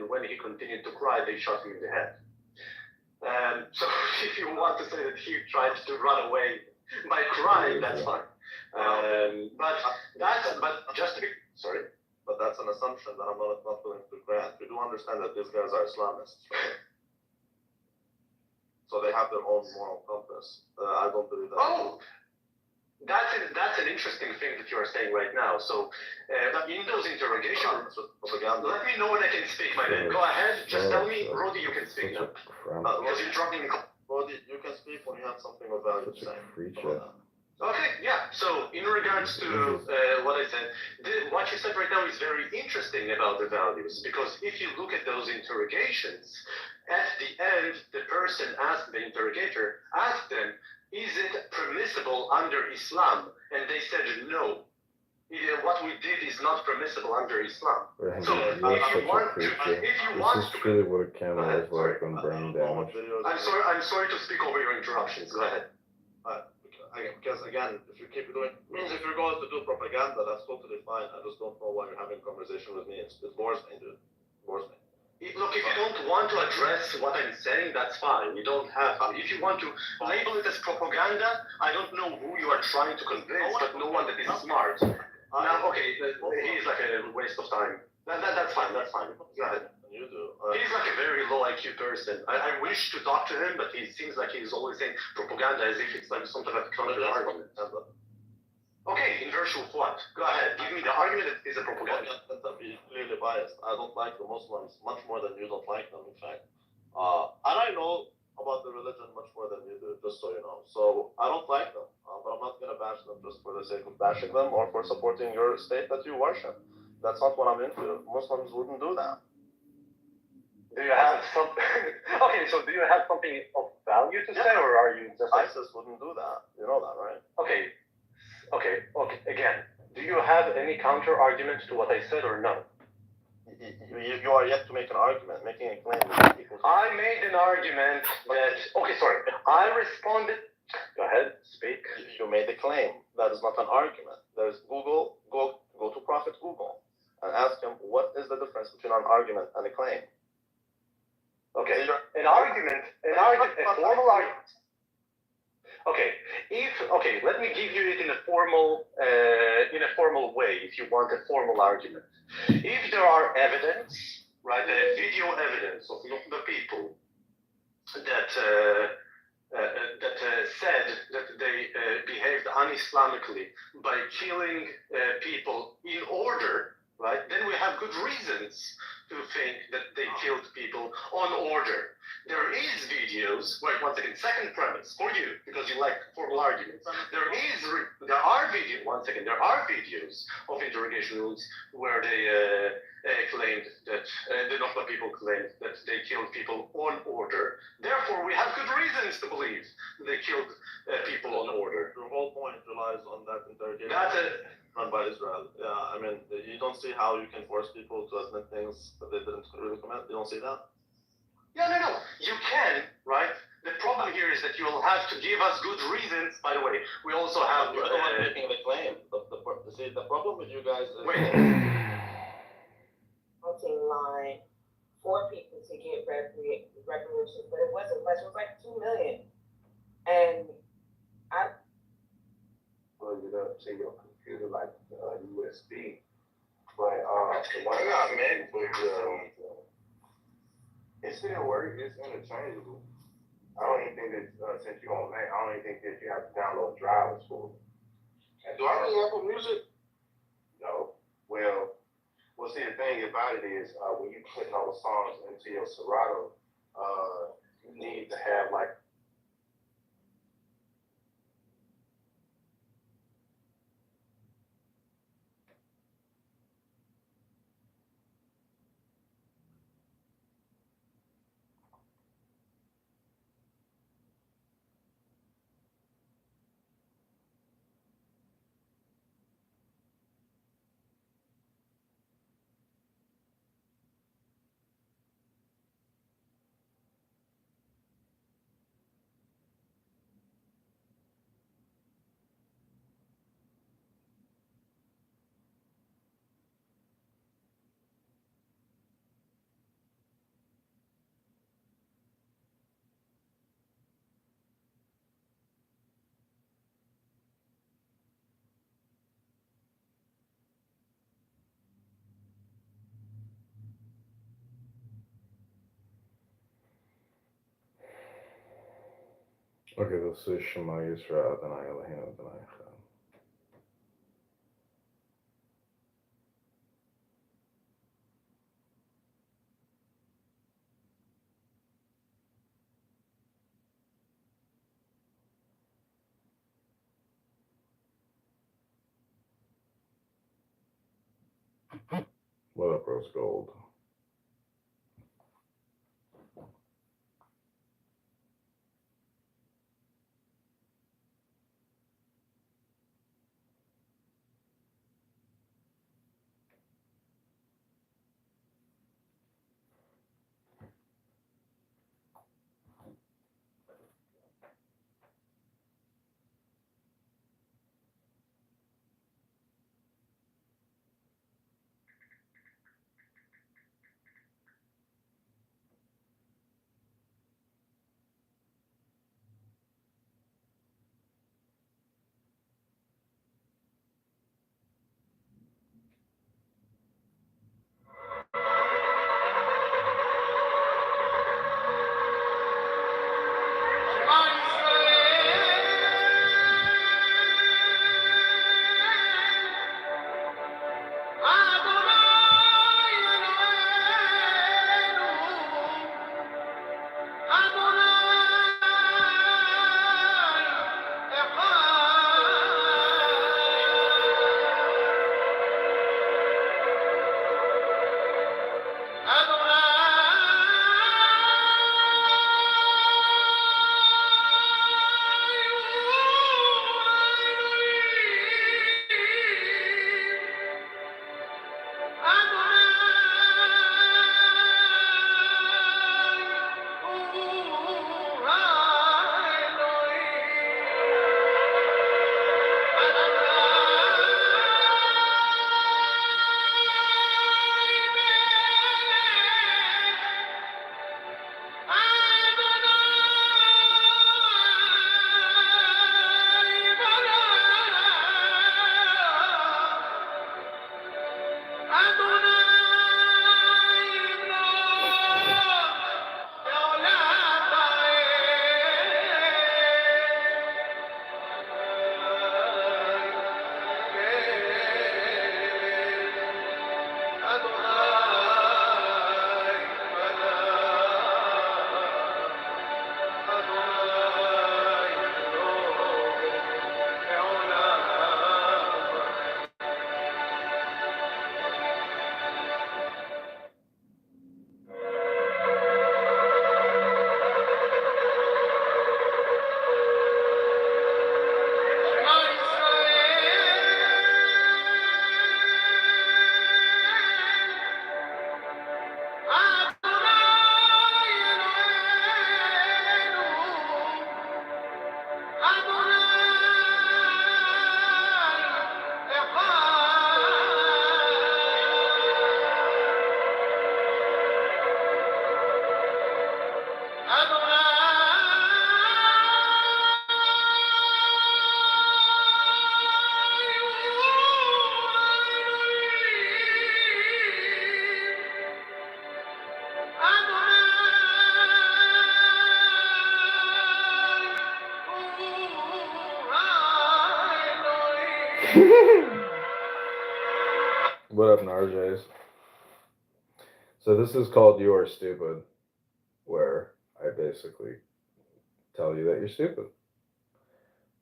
when he continued to cry, they shot him in the head. So if you want to say that he tried to run away by crying, that's fine. But just to be sorry. But that's an assumption that I'm not willing to grant. We do understand that these guys are Islamists, right? So they have their own moral compass. I don't believe that. Oh, that's an interesting thing that you are saying right now. So in those interrogations, let me know when I can speak, my man. Go ahead. Just tell me, Rodi, you can speak now. Because you're dropping the call. Rodi, you can speak when you have something of value to say. Okay, yeah. So in regards to what I said, what you said right now is very interesting about the values, because if you look at those interrogations, at the end, the person asked the interrogator, asked them, is it permissible under Islam? And they said no. What we did is not permissible under Islam. So if you want to, This is truly what a camera is like on brain damage. I'm sorry to speak over your interruptions. Go ahead. Because again, if you keep doing, if you're going to do propaganda, that's totally fine. I just don't know why you're having a conversation with me. It bores me, dude. It bores me. Look, if you don't want to address what I'm saying, that's fine. You don't have to. If you want to label it as propaganda, I don't know who you are trying to convince, but no one that is smart. Now, okay, he is like a waste of time. That's fine. That's fine. Go ahead. You do. He's like a very low IQ person. I wish to talk to him, but he seems like he's always saying propaganda as if it's like some type of counter argument. Okay, in virtue of what? Go ahead. Give me the argument that is a propaganda. He's clearly biased. I don't like the Muslims much more than you don't like them, in fact. And I know about the religion much more than you do, just so you know. So I don't like them, but I'm not going to bash them just for the sake of bashing them or for supporting your state that you worship. That's not what I'm into. Muslims wouldn't do that. Do you have something? Okay, so do you have something of value to say, or are you just? ISIS wouldn't do that. You know that, right? Okay. Again, do you have any counter argument to what I said, or no? You are yet to make an argument, making a claim. I made an argument that. Okay, sorry. I responded. Go ahead, speak. You made a claim. That is not an argument. There's Google. Go to Prophet Google and ask him what is the difference between an argument and a claim. Okay, a formal argument. Okay, let me give you it in a formal way. If you want a formal argument, if there are evidence, right, video evidence of the people that said that they behaved un-Islamically by killing people in order, right? Then we have good reasons to think that they killed people on order. There is videos, wait, one second, second premise for you, because you like formal arguments. There are videos of interrogation rooms where they claimed that, the Nokba people claimed that they killed people on order. Therefore, we have good reasons to believe they killed people on order. Your whole point relies on that interrogation. That's it. Run by Israel. Yeah, I mean, you don't see how you can force people to admit things that they didn't really commit. You don't see that? Yeah, no. You can, right? The problem here is that you will have to give us good reasons. By the way, we also have. You're the one making the claim. The problem with you guys is. Line for people to get reparations, but it wasn't much. It was like 2 million, and plug it up to your computer like USB. But the one I meant was it still works. It's interchangeable. I don't even think that since you're on Mac, I don't even think that you have to download drivers for it. Do I need Apple Music? No. Well, see, the thing about it is when you put those songs into your Serato, you need to have like. Okay, this is Shema Yisrael Adonai Eloheinu Adonai Echad. What up, Rose Gold? What up, Narjays? So this is called You Are Stupid, where I basically tell you that you're stupid.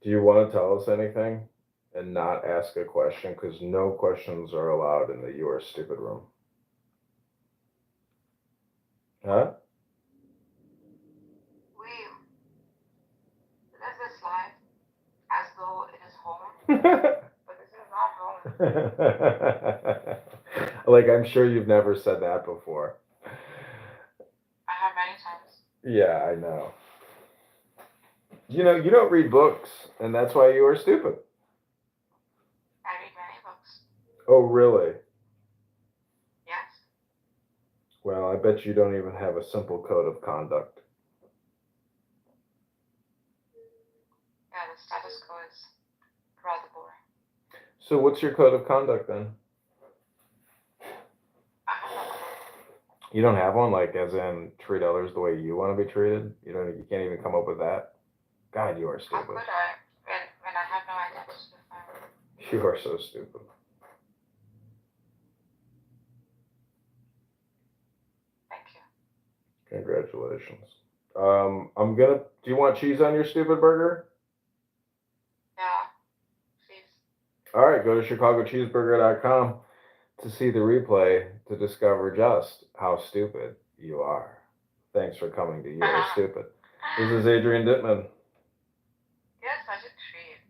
Do you want to tell us anything and not ask a question? Because no questions are allowed in the You Are Stupid room. Huh? We live this life as though it is home, but this is not home. Like, I'm sure you've never said that before. I have many times. Yeah, I know. You know, you don't read books, and that's why you are stupid. I read many books. Oh, really? Yes. Well, I bet you don't even have a simple code of conduct. Yeah, the status quo is rather boring. So what's your code of conduct then? I have no code. You don't have one, like as in treat others the way you want to be treated? You can't even come up with that? God, you are How stupid. could I when I have no identity to find? You are so stupid. Thank you. Congratulations. Do you want cheese on your stupid burger? Yeah, please. All right, go to chicagocheeseburger.com to see the replay to discover just how stupid you are. Thanks for coming to You Are Stupid. This is Adrian Dittman. You're such a treat.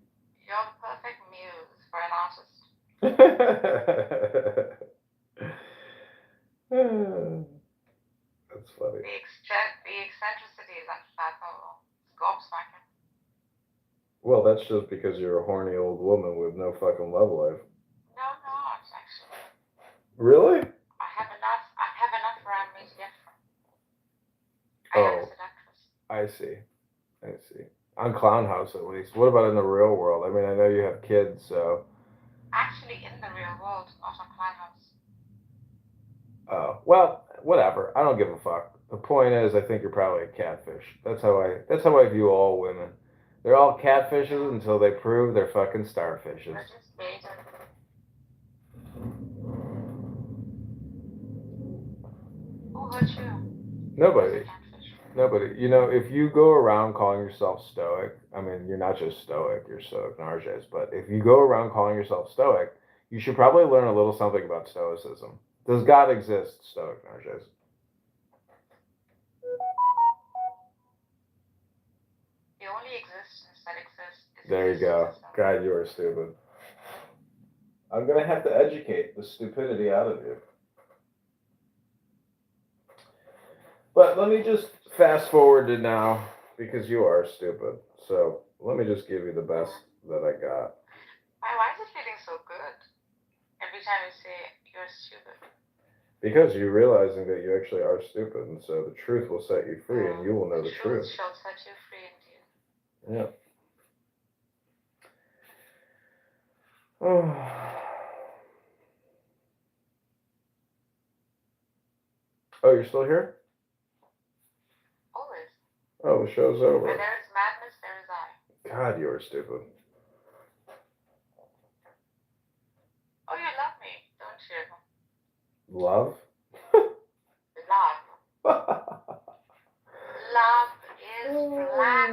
You're the perfect muse for an artist. That's funny. The eccentricity is unfathomable. It's gobsmacking. Well, that's just because you're a horny old woman with no fucking love life. No, not actually. Really? I have enough around me to get from. I am a seductress. I see. On Clown House, at least. What about in the real world? I mean, I know you have kids, so. Actually, in the real world, not on Clubhouse. Oh, well, whatever. I don't give a fuck. The point is, I think you're probably a catfish. That's how I view all women. They're all catfishes until they prove they're fucking starfishes. Who hurt you? Nobody. You know, if you go around calling yourself stoic, I mean, you're not just stoic, you're stoic narges, but if you go around calling yourself stoic, you should probably learn a little something about stoicism. Does God exist, stoic narges? The only existence that exists is There you go. God, you are stupid. I'm going to have to educate the stupidity out of you. But let me just fast forward to now, because you are stupid. So let me just give you the best that I got. Why is it feeling so good? Every time you say you're stupid. Because you're realizing that you actually are stupid, and so the truth will set you free, and you will know the truth. Truth shall set you free indeed. Yeah. Oh. Oh, you're still here? Always. Oh, the show's over. Where there is madness, there is I. God, you are stupid. Oh, you love me, don't you? Love? Love. Love is black.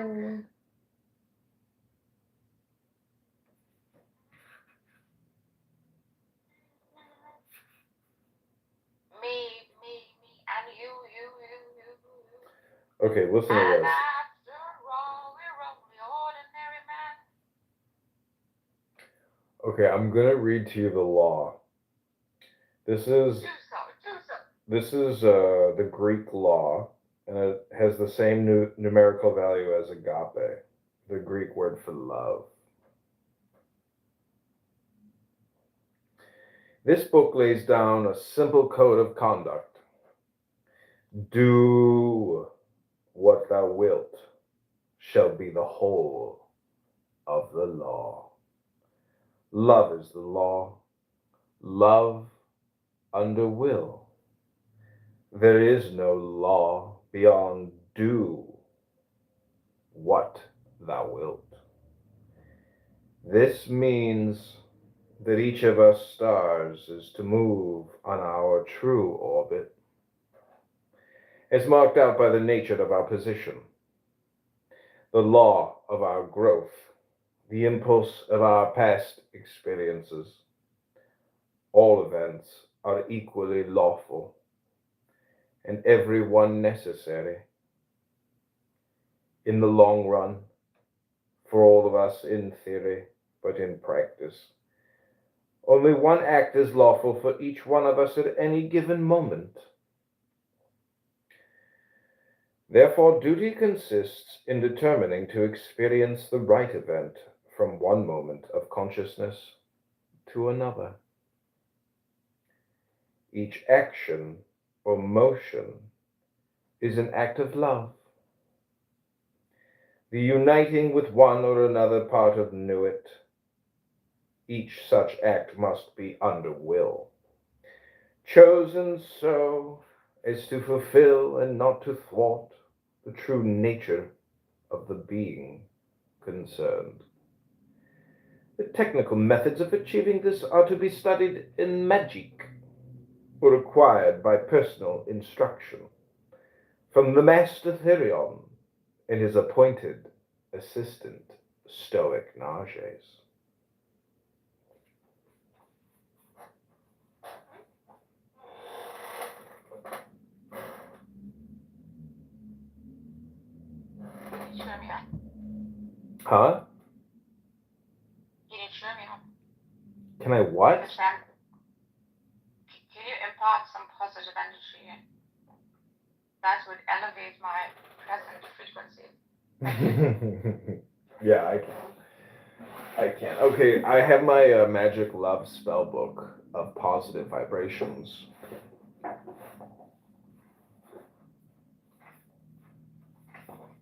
Me, and you. Okay, listen to And this. after all, we're only ordinary men. Okay, I'm going to read to you the law. This is the Greek law, and it has the same numerical value as agape, the Greek word for love. This book lays down a simple code of conduct. Do what thou wilt shall be the whole of the law. Love is the law. Love under will. There is no law beyond do what thou wilt. This means that each of us stars is to move on our true orbit. It's marked out by the nature of our position, the law of our growth, the impulse of our past experiences. All events are equally lawful, and every one necessary. In the long run, for all of us in theory, but in practice, only one act is lawful for each one of us at any given moment. Therefore, duty consists in determining to experience the right event from one moment of consciousness to another. Each action or motion is an act of love. The uniting with one or another part of Nuit. Each such act must be under will, chosen so as to fulfill and not to thwart the true nature of the being concerned. The technical methods of achieving this are to be studied in magic, or acquired by personal instruction from the Master Therion and his appointed assistant, Stoic Nages. Huh? Can I what? Can you impart some positive energy that would elevate my present frequency? Yeah, I can. Okay, I have my magic love spell book of positive vibrations.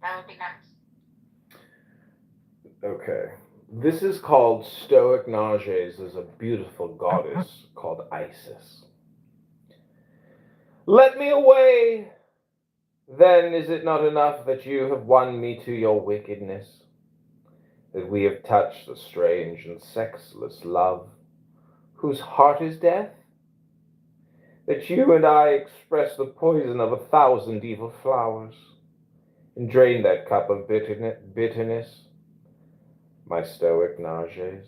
That would be nice. Okay. This is called Stoic Nages, is a beautiful goddess called Isis. Let me away! Then is it not enough that you have won me to your wickedness? That we have touched the strange and sexless love, whose heart is death? That you and I express the poison of 1,000 evil flowers, and drain that cup of bitterness, my Stoic Nages?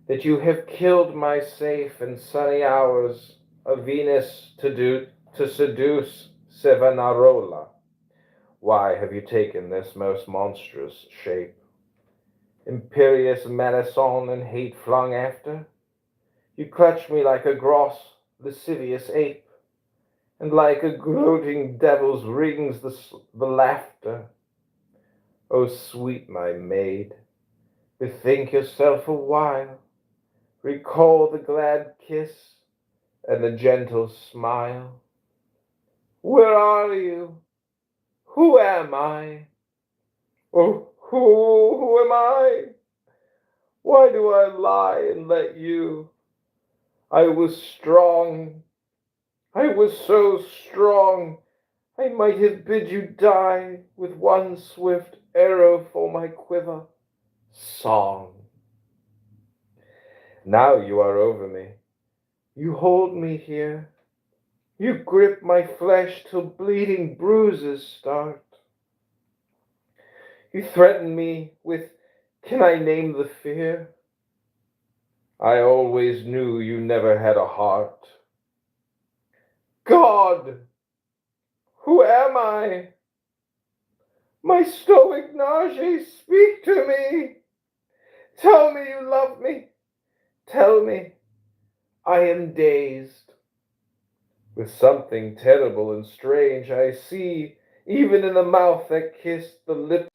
That you have killed my safe and sunny hours of Venus to seduce Savonarola? Why have you taken this most monstrous shape? Imperious malison and hate flung after? You clutch me like a gross, lascivious ape, and like a gloating devil's rings the laughter. O sweet my maid, bethink yourself a while, recall the glad kiss and the gentle smile. Where are you? Who am I? Oh, who am I? Why do I lie and let you? I was strong. I was so strong. I might have bid you die with one swift arrow for my quiver. Song. Now you are over me. You hold me here. You grip my flesh till bleeding bruises start. You threaten me with, can I name the fear? I always knew you never had a heart. God, who am I? My Stoic Nages, speak to me. Tell me you love me. Tell me. I am dazed. With something terrible and strange I see, even in the mouth that kissed the lips.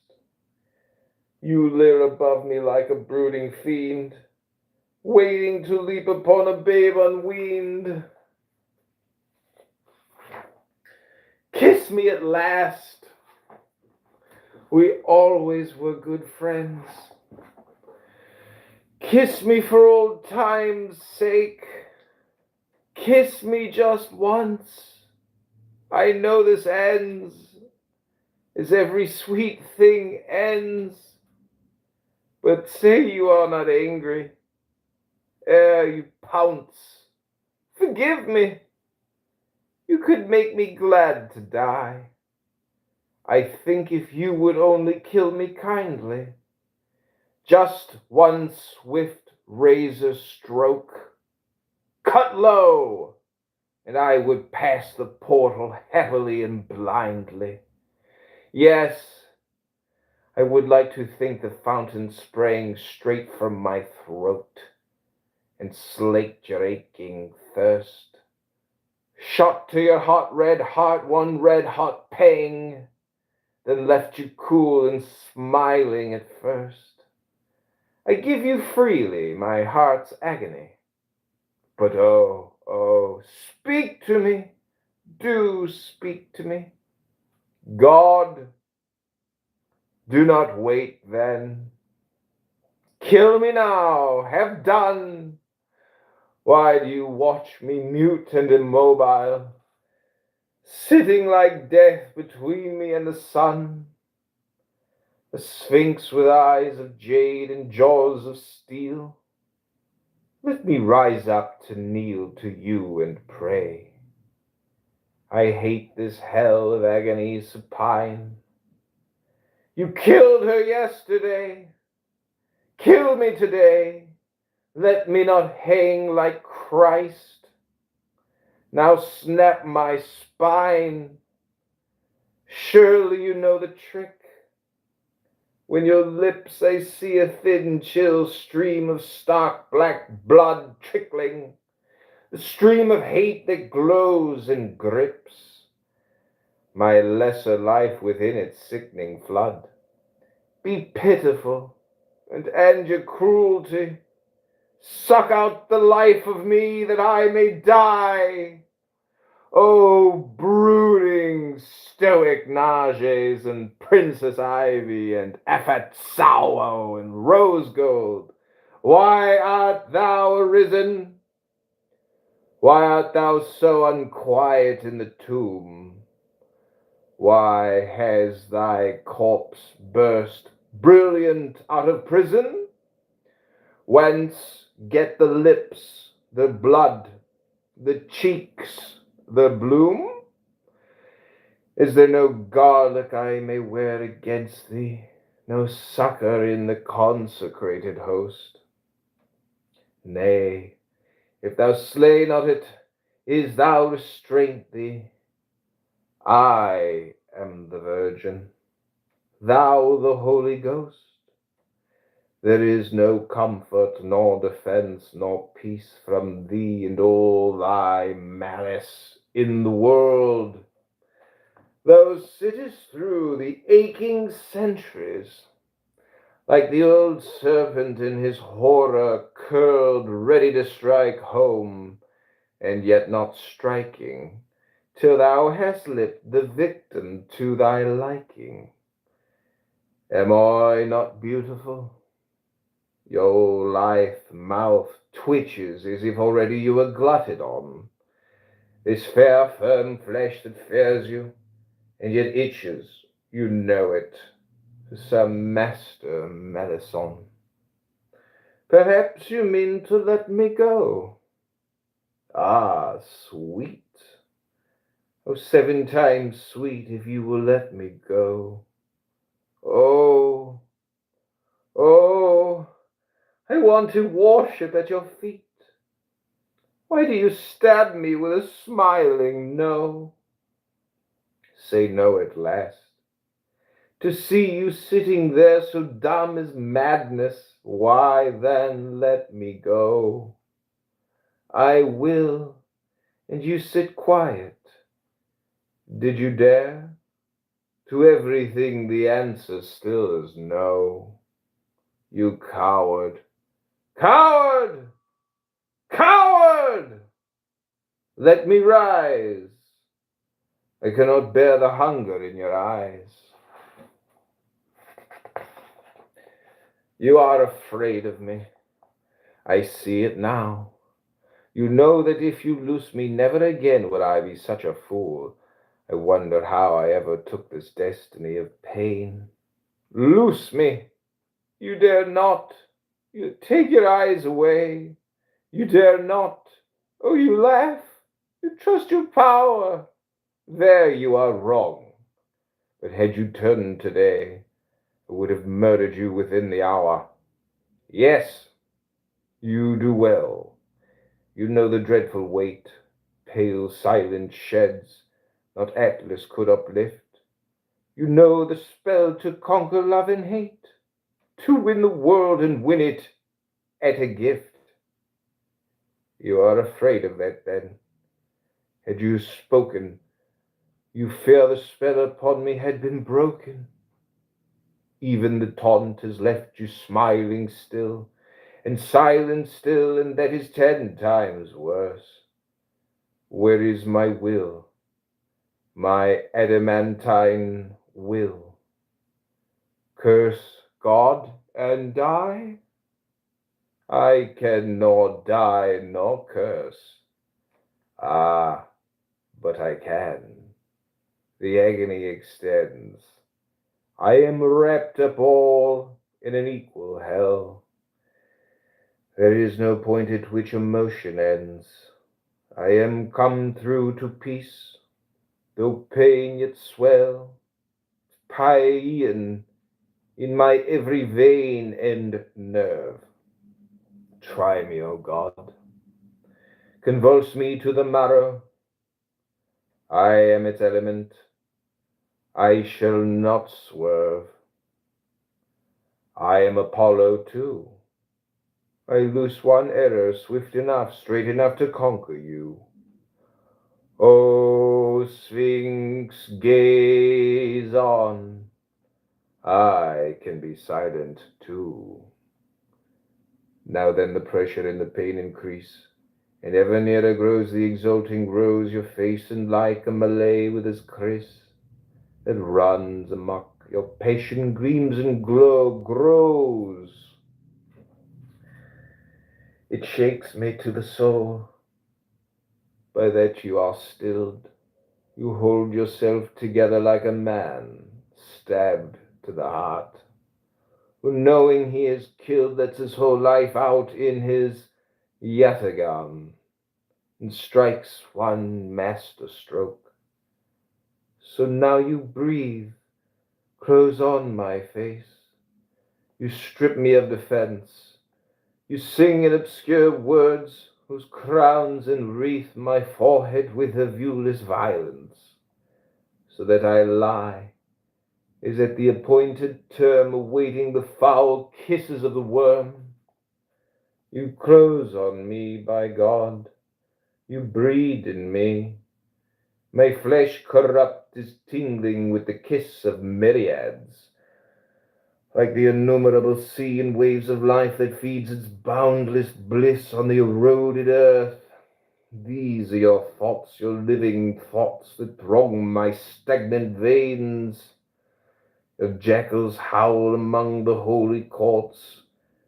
You leer above me like a brooding fiend, waiting to leap upon a babe unweaned. Kiss me at last. We always were good friends. Kiss me for old time's sake. Kiss me just once. I know this ends, as every sweet thing ends. But say you are not angry, ere you pounce. Forgive me. You could make me glad to die. I think if you would only kill me kindly, just one swift razor stroke, cut low, and I would pass the portal heavily and blindly. Yes, I would like to think the fountain sprang straight from my throat and slaked your aching thirst. Shot to your hot red heart one red hot pang, then left you cool and smiling at first. I give you freely my heart's agony. But oh, oh, speak to me, do speak to me. God, do not wait then. Kill me now, have done. Why do you watch me mute and immobile, sitting like death between me and the sun? a sphinx with eyes of jade and jaws of steel. Let me rise up to kneel to you and pray. I hate this hell of agony supine. You killed her yesterday. Kill me today. Let me not hang like Christ. Now snap my spine. Surely you know the trick. When your lips I see a thin, chill stream of stark black blood trickling, the stream of hate that glows and grips my lesser life within its sickening flood. Be pitiful and end your cruelty. Suck out the life of me that I may die. Oh, brooding stoic Nages and Princess Ivy and Affatsalwo and Rose Gold, why art thou arisen? Why art thou so unquiet in the tomb? Why has thy corpse burst brilliant out of prison? Whence get the lips, the blood, the cheeks, the bloom? Is there no garlic I may wear against thee, no succor in the consecrated host? Nay, if thou slay not it, is thou restraint thee? I am the Virgin, thou the Holy Ghost. There is no comfort, nor defense, nor peace from thee and all thy malice in the world. Thou sittest through the aching centuries, like the old serpent in his horror, curled, ready to strike home, and yet not striking, till thou hast lit the victim to thy liking. Am I not beautiful? Your lithe mouth twitches as if already you were glutted on. This fair, firm flesh that fears you, and yet itches, you know it, for some master Melisson. Perhaps you mean to let me go. Ah, sweet. Oh, 7 times sweet if you will let me go. Oh, oh, I want to worship at your feet. Why do you stab me with a smiling no? Say no at last. To see you sitting there so dumb as madness, why then let me go? I will, and you sit quiet. Did you dare? To everything the answer still is no. You coward! Coward! Coward! Let me rise. I cannot bear the hunger in your eyes. You are afraid of me. I see it now. You know that if you loose me, never again would I be such a fool. I wonder how I ever took this destiny of pain. Loose me! You dare not! You take your eyes away! You dare not! Oh, you laugh! You trust your power! There you are wrong. But had you turned today, I would have murdered you within the hour. Yes, you do well. You know the dreadful weight, pale silent sheds, not Atlas could uplift. You know the spell to conquer love and hate, to win the world and win it at a gift. You are afraid of that, then. Had you spoken, you fear the spell upon me had been broken. Even the taunt has left you smiling still, and silent still, and that is 10 times worse. Where is my will, my adamantine will? Curse God and die? I can nor die nor curse. Ah, but I can. The agony extends. I am wrapped up all in an equal hell. There is no point at which emotion ends. I am come through to peace, though pain yet swell, pain in my every vein and nerve. Try me, O God, convulse me to the marrow. I am its element, I shall not swerve. I am Apollo too. I loose one error swift enough, straight enough to conquer you. O Sphinx, gaze on. I can be silent too. Now then the pressure and the pain increase, and ever nearer grows the exulting rose, your face and like a Malay with his kriss that runs amok. Your passion gleams and grows. It shakes me to the soul. By that you are stilled. You hold yourself together like a man stabbed to the heart, who knowing he is killed lets his whole life out in his yataghan and strikes one master stroke. So now you breathe, close on my face. You strip me of defense. You sing in obscure words whose crowns enwreath my forehead with their viewless violence, so that I lie, is at the appointed term, awaiting the foul kisses of the worm. You close on me, by God, you breed in me. My flesh corrupt is tingling with the kiss of myriads, like the innumerable sea and waves of life that feeds its boundless bliss on the eroded earth. These are your thoughts, your living thoughts that throng my stagnant veins. Your jackals howl among the holy courts.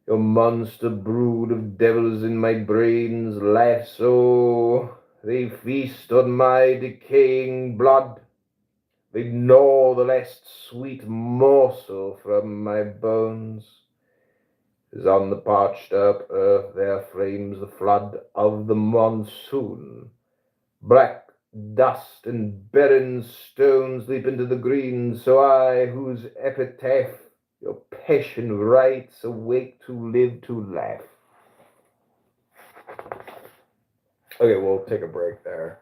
Your monster brood of devils in my brains laugh so. They feast on my decaying blood. They gnaw the last sweet morsel from my bones. As on the parched up earth there flames the flood of the monsoon. Black dust and barren stones leap into the green, so I, whose epitaph your passion writes, awake to live to laugh. Okay, we'll take a break there.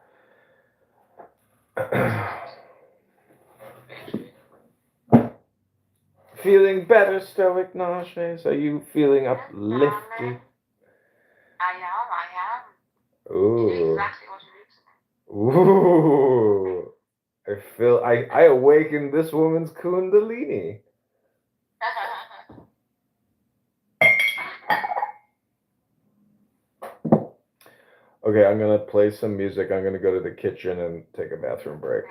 Feeling better, Stoic Nashes? Are you feeling uplifted? I am. Ooh. Exactly what you need to Ooh. I awakened this woman's kundalini. Okay, I'm gonna play some music. I'm gonna go to the kitchen and take a bathroom break.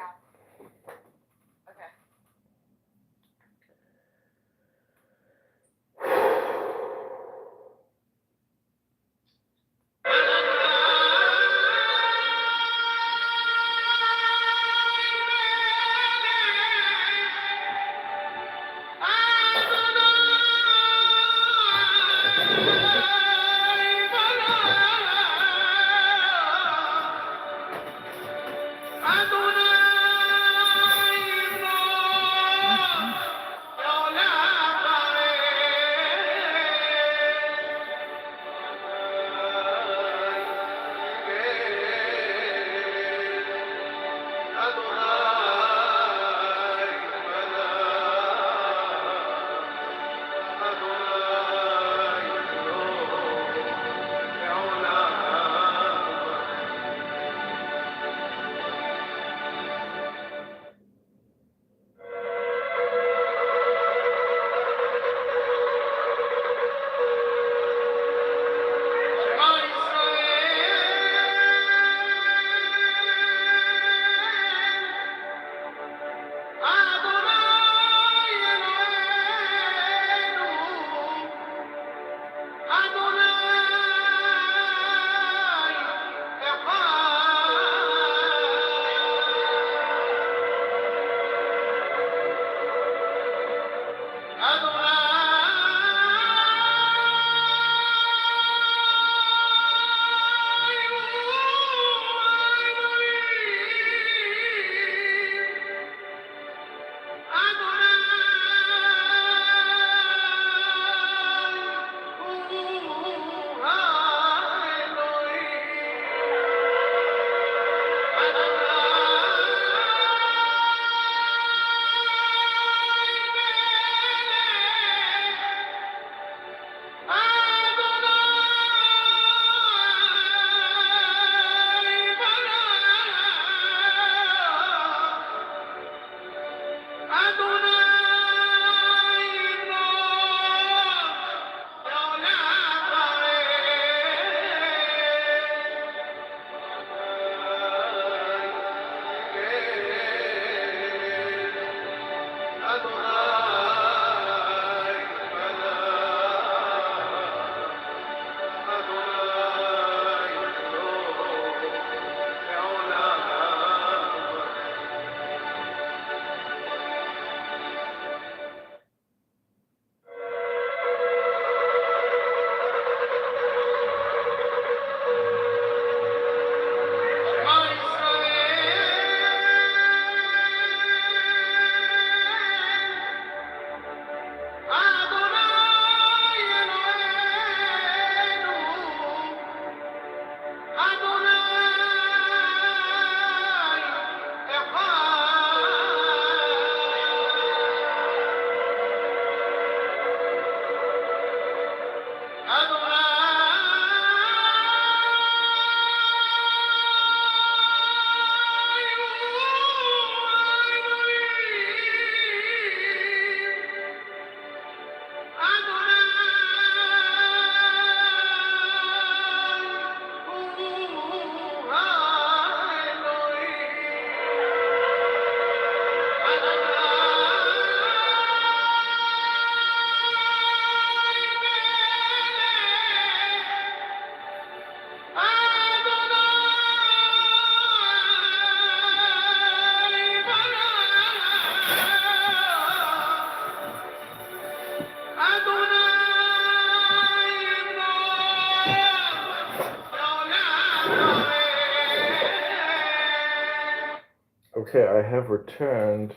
Okay, I have returned.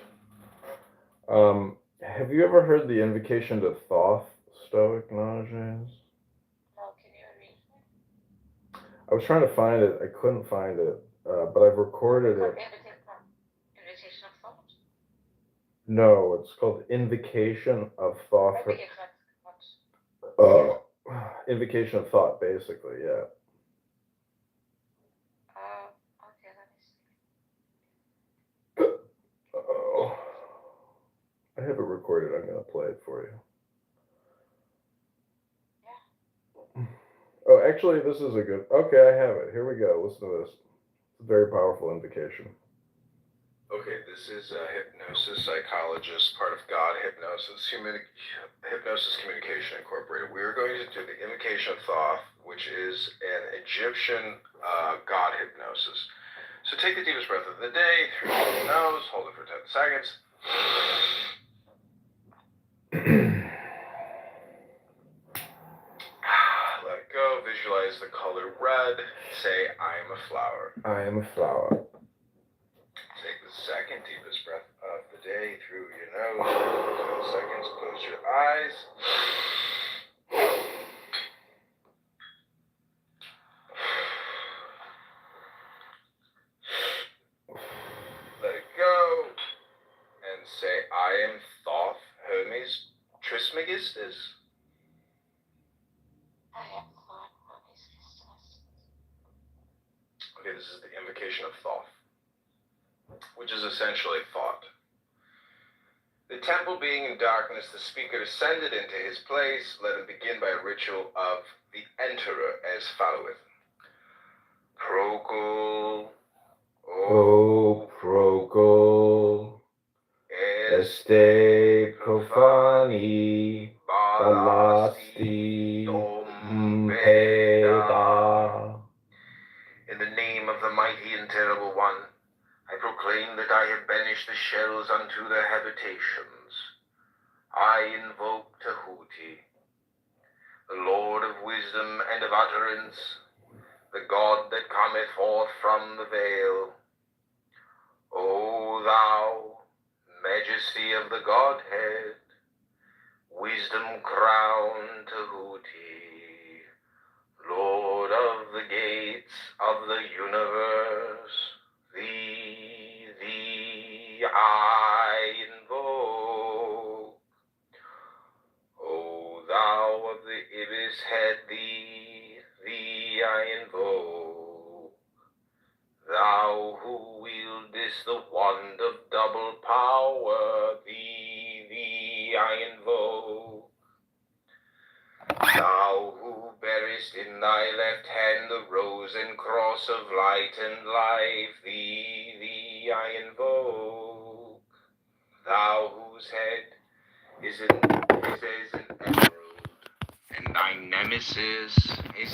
Have you ever heard the invocation to Thoth, Stoic Nages? No, can you read me? I was trying to find it. I couldn't find it, but I've recorded it. Invitation of thought? No, it's called Invocation of Thoth. I think it's what? Invocation of Thought, basically, yeah. Okay, let me see. Oh, I have it recorded. I'm gonna play it for you. Yeah. Oh, actually, this is a good. Okay, I have it. Here we go. Listen to this. It's a very powerful invocation. Okay, this is Hypnosis Psychologist, part of God Hypnosis, Hypnosis Communication Incorporated. We are going to do the invocation of Thoth, which is an Egyptian God hypnosis. So take the deepest breath of the day through your nose, hold it for 10 seconds. Let it go, visualize the color red, say, I am a flower. I am a flower. Take the second deepest breath of the day through your nose, 10 seconds, close your eyes. Let it go, and say, I am Thoth Hermes Trismegistus. I am Thoth Hermes. Okay, this is the invocation of Thoth, which is essentially thought. The temple being in darkness, the speaker descended into his place. Let him begin by a ritual of the enterer as followeth. Procul, O Procul, este profani, balasti, peda. In the name of the mighty and terrible one, I proclaim that I have banished the shells unto their habitations. I invoke Tahuti, the Lord of wisdom and of utterance, the God that cometh forth from the veil. O thou, majesty of the Godhead, wisdom crowned Tahuti, Lord of the gates of the universe, thee I invoke. O thou of the ibis head, thee I invoke. Thou who wieldest the wand of double power, thee I invoke. Thou who bearest in thy left hand the rose and cross of light and life, thee I invoke. Thou whose head is as an emerald, and thy nemesis is